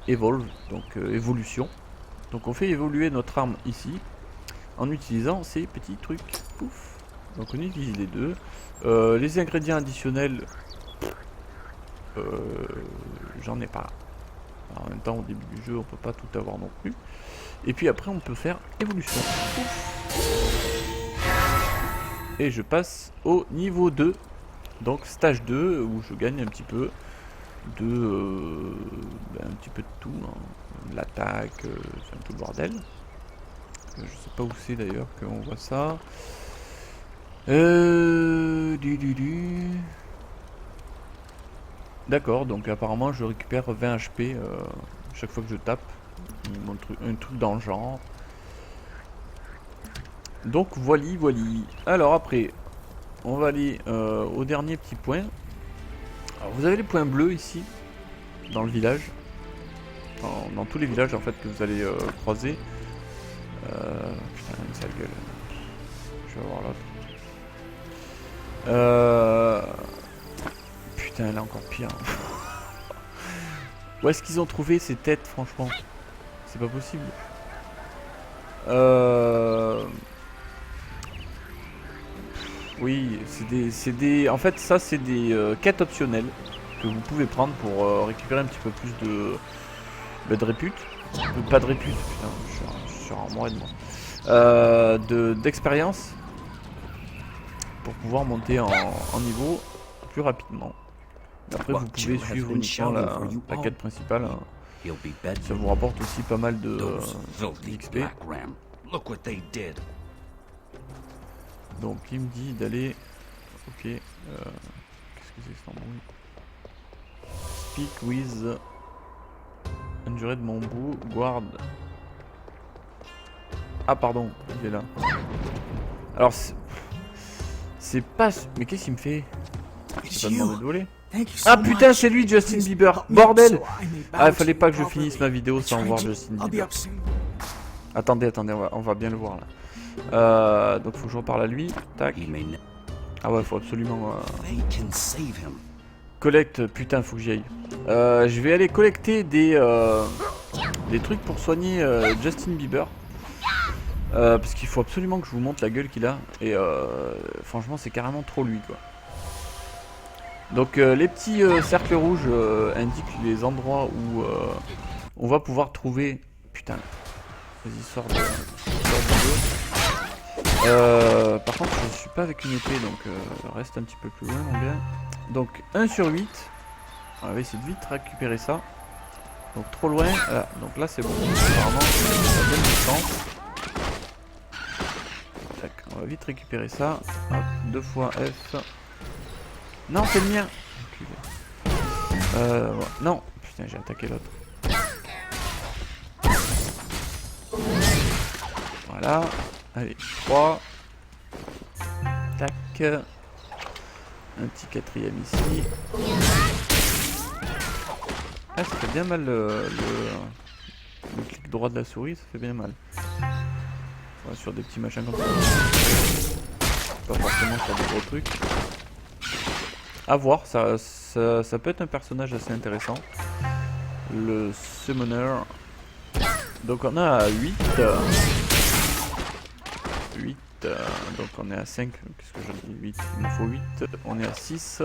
Evolve, donc évolution. Donc on fait évoluer notre arme ici, en utilisant ces petits trucs. Pouf. Donc on utilise les deux. Les ingrédients additionnels, j'en ai pas. Alors, en même temps au début du jeu on peut pas tout avoir non plus. Et puis après on peut faire évolution. Et je passe au niveau 2. Donc stage 2 où je gagne un petit peu de tout. Hein. L'attaque, c'est un peu le bordel. Je sais pas où c'est d'ailleurs qu'on voit ça. D'accord, donc apparemment je récupère 20 HP chaque fois que je tape. Un truc dans le genre. Donc voili. Alors après, on va aller au dernier petit point. Alors, vous avez les points bleus ici, dans le village. Dans tous les villages en fait que vous allez croiser. Putain, une sale gueule. Je vais voir l'autre. Putain, elle est encore pire. Où est-ce qu'ils ont trouvé ces têtes, franchement? C'est pas possible. Oui, c'est des... En fait, ça, c'est des quêtes optionnelles que vous pouvez prendre pour récupérer un petit peu plus de répute. Pas de répute, putain, je suis en mois et demi. D'expérience. Pour pouvoir monter en niveau plus rapidement. Et après, vous pouvez suivre uniquement la quête principale. Ça vous rapporte aussi pas mal de XP. Donc il me dit d'aller... Ok. Qu'est-ce que c'est cet embrouille? Speak with... Endured Mambu, Guard. Ah pardon, il est là. Alors c'est pas... Mais qu'est-ce qu'il me fait? Je pas demandé de voler. Ah putain, c'est lui, Justin Bieber. Bordel. Ah, il fallait pas que je finisse ma vidéo sans voir Justin Bieber. Attendez, on va bien le voir là. Donc faut que je reparle à lui. Tac. Ah ouais, faut absolument... Collecte, putain, faut que j'y aille. Je vais aller collecter des trucs pour soigner Justin Bieber. Parce qu'il faut absolument que je vous montre la gueule qu'il a. Et franchement, c'est carrément trop lui, quoi. Donc les petits cercles rouges indiquent les endroits où on va pouvoir trouver... Putain. Vas-y, sors de jeu. Par contre, je suis pas avec une épée, donc reste un petit peu plus loin, mon gars. Donc 1 sur 8. On va essayer de vite récupérer ça. Donc trop loin. Donc là c'est bon. Apparemment ça donne du sens. Tac, on va vite récupérer ça. Hop, 2 fois F. Non, c'est le mien. Non. Putain, j'ai attaqué l'autre. Voilà. Allez, 3. Tac. Un petit 4ème ici. Ah, ça fait bien mal le clic droit de la souris, ça fait bien mal. Ouais, sur des petits machins comme ça. Pas forcément sur des gros trucs. À voir, ça peut être un personnage assez intéressant. Le Summoner. Donc on a 8. 8. Donc on est à 5. Qu'est-ce que j'en dis? 8. Il me faut 8. On est à 6.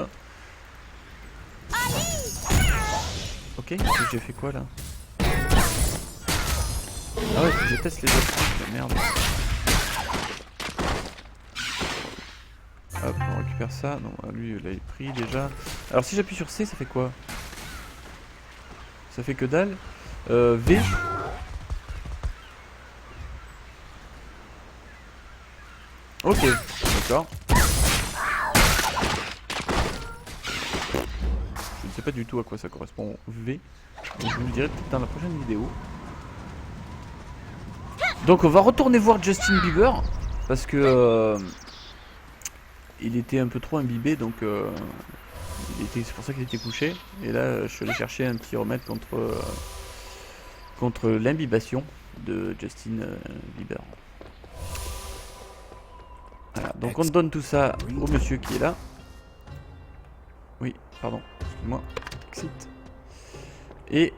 Ok, j'ai fait quoi là? Ah ouais, je teste les autres trucs, merde. Hop, on récupère ça. Non, lui, il l'a pris déjà. Alors si j'appuie sur C, ça fait quoi? Ça fait que dalle. V. Ok, d'accord. Je ne sais pas du tout à quoi ça correspond V. Donc je vous le dirai peut-être dans la prochaine vidéo. Donc on va retourner voir Justin Bieber. Parce que il était un peu trop imbibé, donc c'est pour ça qu'il était couché. Et là je suis allé chercher un petit remède contre l'imbibation de Justin Bieber. Voilà, donc on donne tout ça au monsieur qui est là. Oui, pardon, excuse-moi. Exit. Et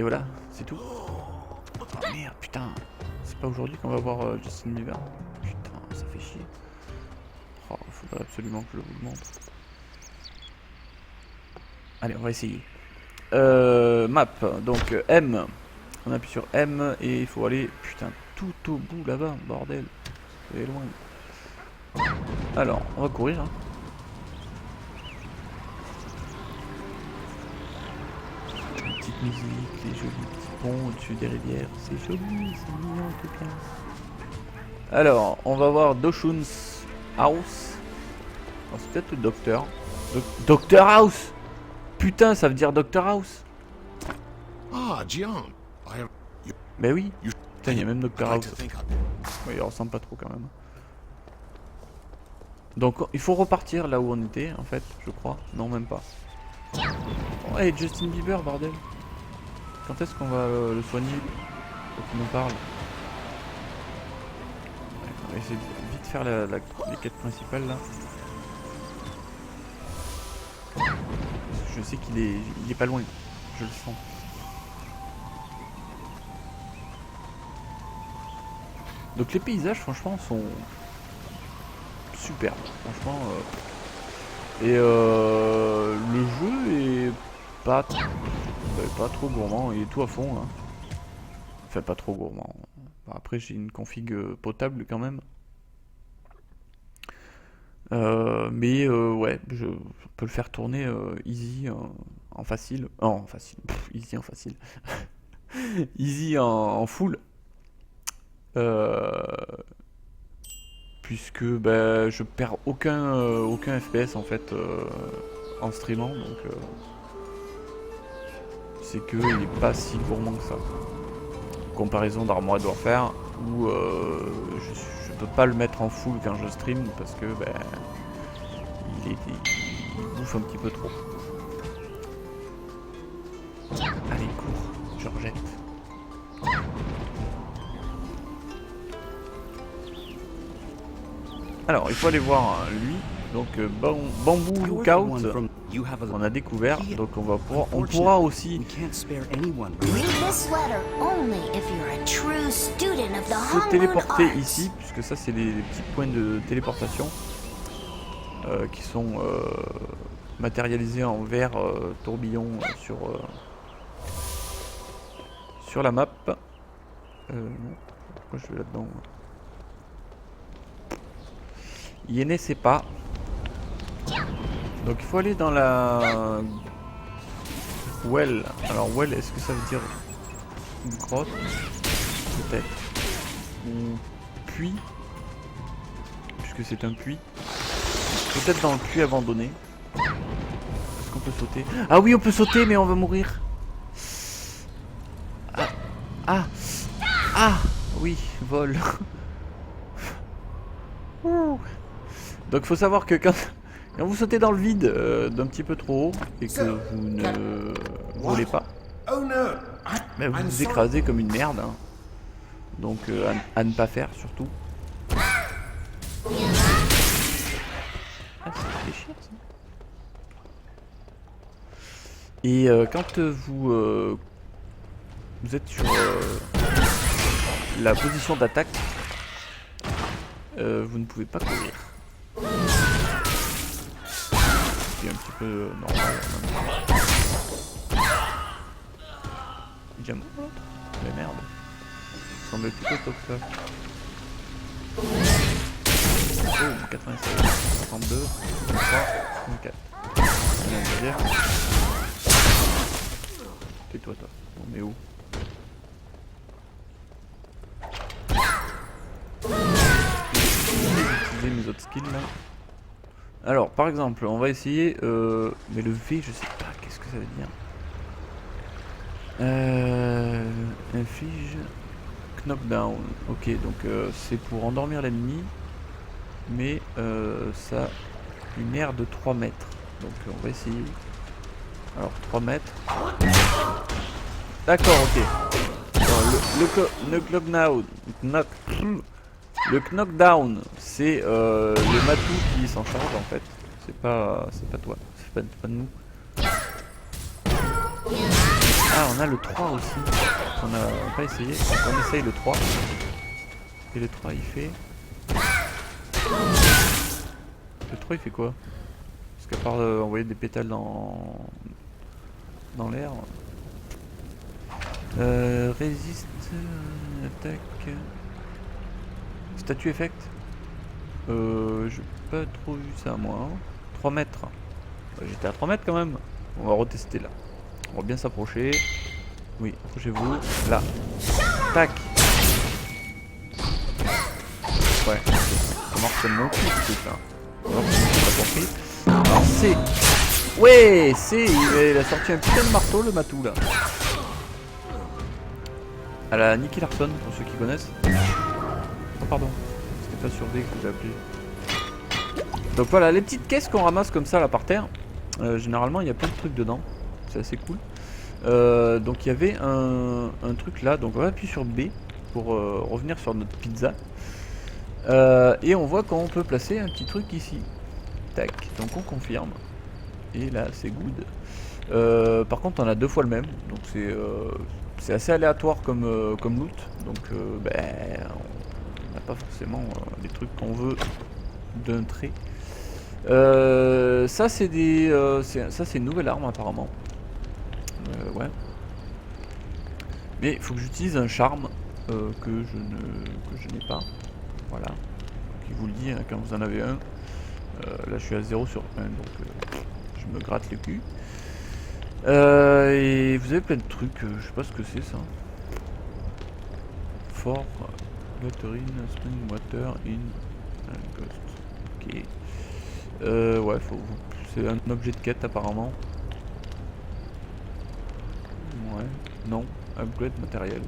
voilà, c'est tout. Oh merde, putain. C'est pas aujourd'hui qu'on va voir Justin Bieber. Putain, ça fait chier. Oh, faudrait absolument que je vous le montre. Allez, on va essayer. Map, donc M. On appuie sur M et il faut aller, putain, tout au bout là-bas, bordel. C'est loin. Alors, on va courir. Hein. Une petite musique, les jolis petits ponts au-dessus des rivières. C'est joli, c'est mignon, tout bien. Alors, on va voir Doshun's House. Oh, c'est peut-être le docteur. Docteur House. Putain, ça veut dire Docteur House. Ah, Jian. Ben oui. Putain, il y a même Docteur House. Ouais, il ressemble pas trop quand même. Donc, il faut repartir là où on était, en fait, je crois. Non, même pas. Oh, hey, Justin Bieber, bordel. Quand est-ce qu'on va le soigner? Faut qu'il nous parle. On va essayer de vite faire les quêtes principales là. Je sais qu'il est pas loin, je le sens. Donc les paysages franchement sont superbes, franchement. Et le jeu est pas trop gourmand, il est tout à fond là. Enfin pas trop gourmand. Après j'ai une config potable quand même. Mais ouais, je peux le faire tourner easy en facile. En facile. Easy en facile. Easy en full. Puisque bah, je perds aucun FPS en fait en streamant. Donc c'est qu'il n'est pas si gourmand que ça. Comparaison d'Armored Warfare où je peux pas le mettre en full quand je stream parce que ben, il bouffe un petit peu trop. Allez, cours, je rejette. Alors, il faut aller voir lui. Donc, Bamboo Lookout, on a découvert. Donc, on pourra aussi se téléporter ici, puisque ça, c'est les petits points de téléportation qui sont matérialisés en vert tourbillon sur la map. Non, pourquoi je vais là-dedans? Il ne sait pas. Donc il faut aller dans la well. Alors well, est-ce que ça veut dire une grotte? Peut-être. Ou puits. Puisque c'est un puits. Peut-être dans le puits abandonné. Est-ce qu'on peut sauter? Ah oui, on peut sauter, mais on va mourir. Ah oui, vol. Donc faut savoir que quand vous sautez dans le vide d'un petit peu trop haut et que vous ne volez pas, mais vous vous écrasez comme une merde. Hein. Donc à ne pas faire surtout. Ah, ça déchire ça. Et quand vous êtes sur la position d'attaque, vous ne pouvez pas courir. C'est un petit peu normal. Déjà mort l'autre? Mais merde. Ça semble plutôt top ça. Oh, 87, 52, 53, 54. Tais-toi toi. On est où? Mes autres skills là. Alors par exemple on va essayer mais le V je sais pas qu'est-ce que ça veut dire. Inflige knockdown. Ok donc c'est pour endormir l'ennemi mais ça a une aire de 3 mètres donc on va essayer. Alors 3 mètres. D'accord ok. Le knockdown, c'est le matou qui s'en charge en fait. C'est pas toi, c'est pas de nous. Ah, on a le 3 aussi. On n'a pas essayé. Donc on essaye le 3. Et le 3 il fait. Le 3 il fait quoi? Parce qu'à part envoyer des pétales dans l'air. Résiste, attaque. Statue effect. J'ai pas trop vu ça moi. 3 mètres. J'étais à 3 mètres quand même. On va retester là. On va bien s'approcher. Oui, approchez-vous. Là. Tac. Ouais, ça marche comme mon cul ce truc là. Alors, j'ai pas compris. Alors c'est... Ouais, c'est... Il a sorti un putain de marteau le matou là. À la Nicky Larson pour ceux qui connaissent. Oh pardon, c'était pas sur V que vous appelez. Donc voilà, les petites caisses qu'on ramasse comme ça là par terre. Généralement il y a plein de trucs dedans. C'est assez cool. Donc il y avait un truc là. Donc on va appuyer sur B pour revenir sur notre pizza. Et on voit qu'on peut placer un petit truc ici. Tac, donc on confirme. Et là c'est good. Par contre on a 2 fois le même. Donc c'est assez aléatoire comme loot. Donc ben, on n'a pas forcément les trucs qu'on veut d'un trait. Ça c'est des ça c'est une nouvelle arme apparemment. Ouais. Mais il faut que j'utilise un charme que je n'ai pas. Voilà. Donc il vous le dit hein, quand vous en avez un. Là je suis à 0 sur 1 donc je me gratte les culs. Et vous avez plein de trucs, je sais pas ce que c'est ça. For water in spring water in ghost. Ok. Ouais, c'est un objet de quête apparemment. Ouais, non, upgrade matériel.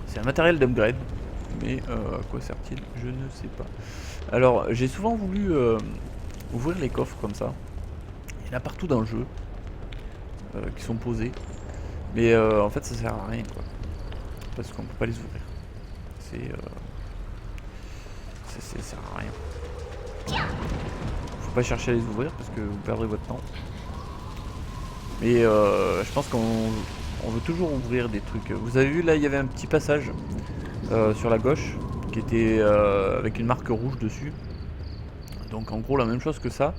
C'est un matériel d'upgrade, mais à quoi sert-il? Je ne sais pas. Alors, j'ai souvent voulu ouvrir les coffres comme ça. Il y en a partout dans le jeu qui sont posés, mais en fait ça sert à rien quoi, parce qu'on peut pas les ouvrir. Ça sert à rien. Faut pas chercher à les ouvrir parce que vous perdrez votre temps. Mais je pense qu'on veut toujours ouvrir des trucs. Vous avez vu là, il y avait un petit passage sur la gauche qui était avec une marque rouge dessus. Donc en gros la même chose que ça,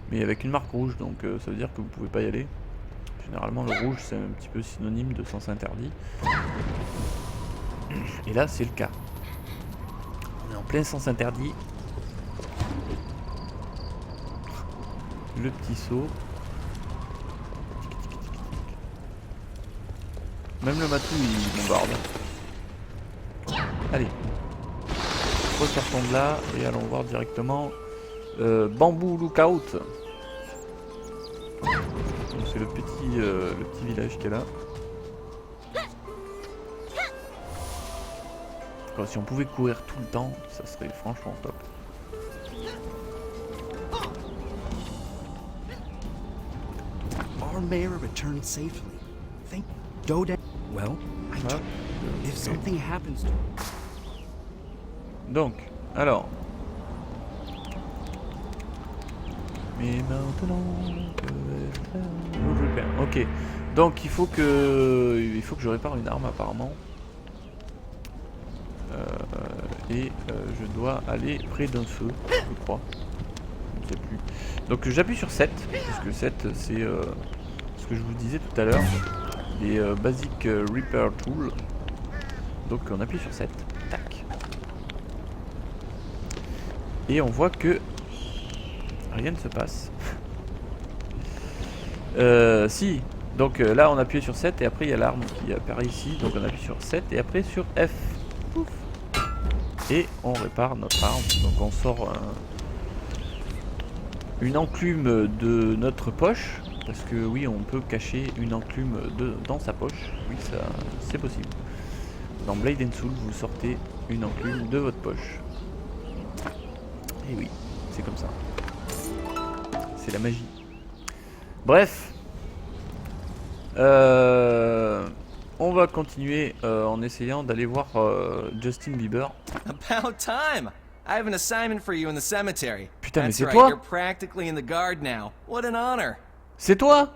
mais avec une marque rouge. Donc ça veut dire que vous pouvez pas y aller. Généralement le rouge c'est un petit peu synonyme de sens interdit. Et là c'est le cas. On est en plein sens interdit. Le petit saut. Même le matou il bombarde. Allez. Ressortons de là et allons voir directement Bamboo Lookout. C'est le petit village qui est là. Alors, si on pouvait courir tout le temps, ça serait franchement top. Our mayor returned safely. Thank Doden. Well, if something happens to... Donc, alors. Mais maintenant que... Ok. Donc il faut que je répare une arme apparemment. Et je dois aller près d'un feu, je crois. Je ne sais plus. Donc j'appuie sur 7, parce que 7 c'est ce que je vous disais tout à l'heure. Les Basic Repair Tool. Donc on appuie sur 7. Tac. Et on voit que rien ne se passe. Si. Donc là on appuie sur 7 et après il y a l'arme qui apparaît ici. Donc on appuie sur 7 et après sur F. Pouf. Et on répare notre arme. Donc on sort une enclume de notre poche. Parce que oui, on peut cacher une enclume dans sa poche. Oui, ça c'est possible. Dans Blade and Soul, vous sortez une enclume de votre poche. Et oui, c'est comme ça. C'est la magie. Bref. On va continuer en essayant d'aller voir Justin Bieber. About time! I have an assignment for you in the cemetery. Putain, mais c'est right, toi? You're practically in the guard now. What an honor. C'est toi?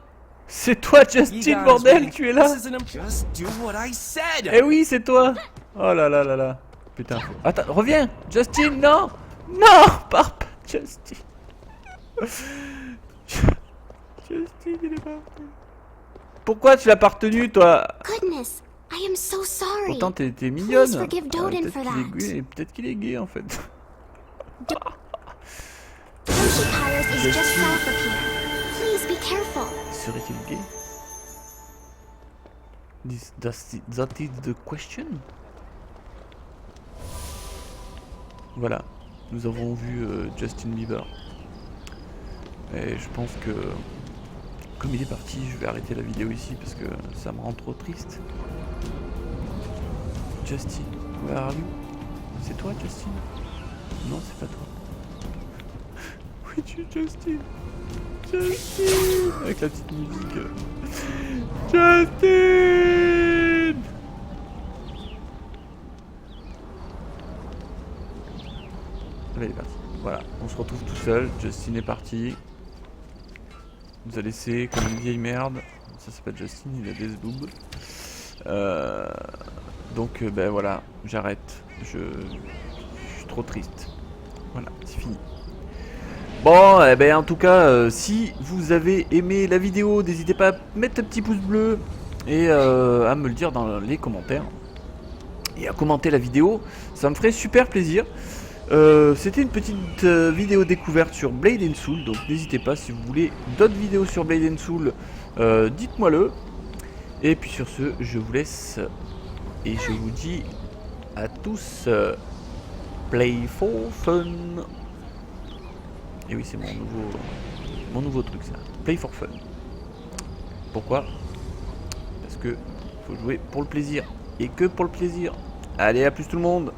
C'est toi, Justin, bordel, tu es là? Just do what I said. Eh oui, c'est toi. Oh là là là là. Putain. Attends, reviens. Justin, non. Non, pars pas, Justin. Justin, il est parti. Pourquoi tu l'as pas retenu, toi? Goodness, I am so sorry. Pourtant, t'es mignonne. Please forgive Doden for that. Peut-être qu'il est gay, en fait. Yoshi Pyres is just south of here. Please be careful. Serait-il gay? That is the question? Voilà, nous avons vu Justin Bieber. Et je pense que, comme il est parti, je vais arrêter la vidéo ici parce que ça me rend trop triste. Justin, where are you? C'est toi, Justin? Non, c'est pas toi. Oui, tu Justin. Justin! Avec la petite musique. Justin! Là, il est parti. Voilà, on se retrouve tout seul. Justin est parti. Il nous a laissé comme une vieille merde. Ça c'est pas Justin, il a des boobs. Donc ben voilà, j'arrête. Je suis trop triste. Voilà, c'est fini. Bon, eh ben en tout cas, si vous avez aimé la vidéo, n'hésitez pas à mettre un petit pouce bleu et à me le dire dans les commentaires. Et à commenter la vidéo, ça me ferait super plaisir. C'était une petite vidéo découverte sur Blade & Soul, donc n'hésitez pas si vous voulez d'autres vidéos sur Blade & Soul, dites-moi le. Et puis sur ce, je vous laisse et je vous dis à tous, play for fun. Et oui, c'est mon nouveau truc ça, play for fun. Pourquoi? Parce que faut jouer pour le plaisir et que pour le plaisir. Allez, à plus tout le monde.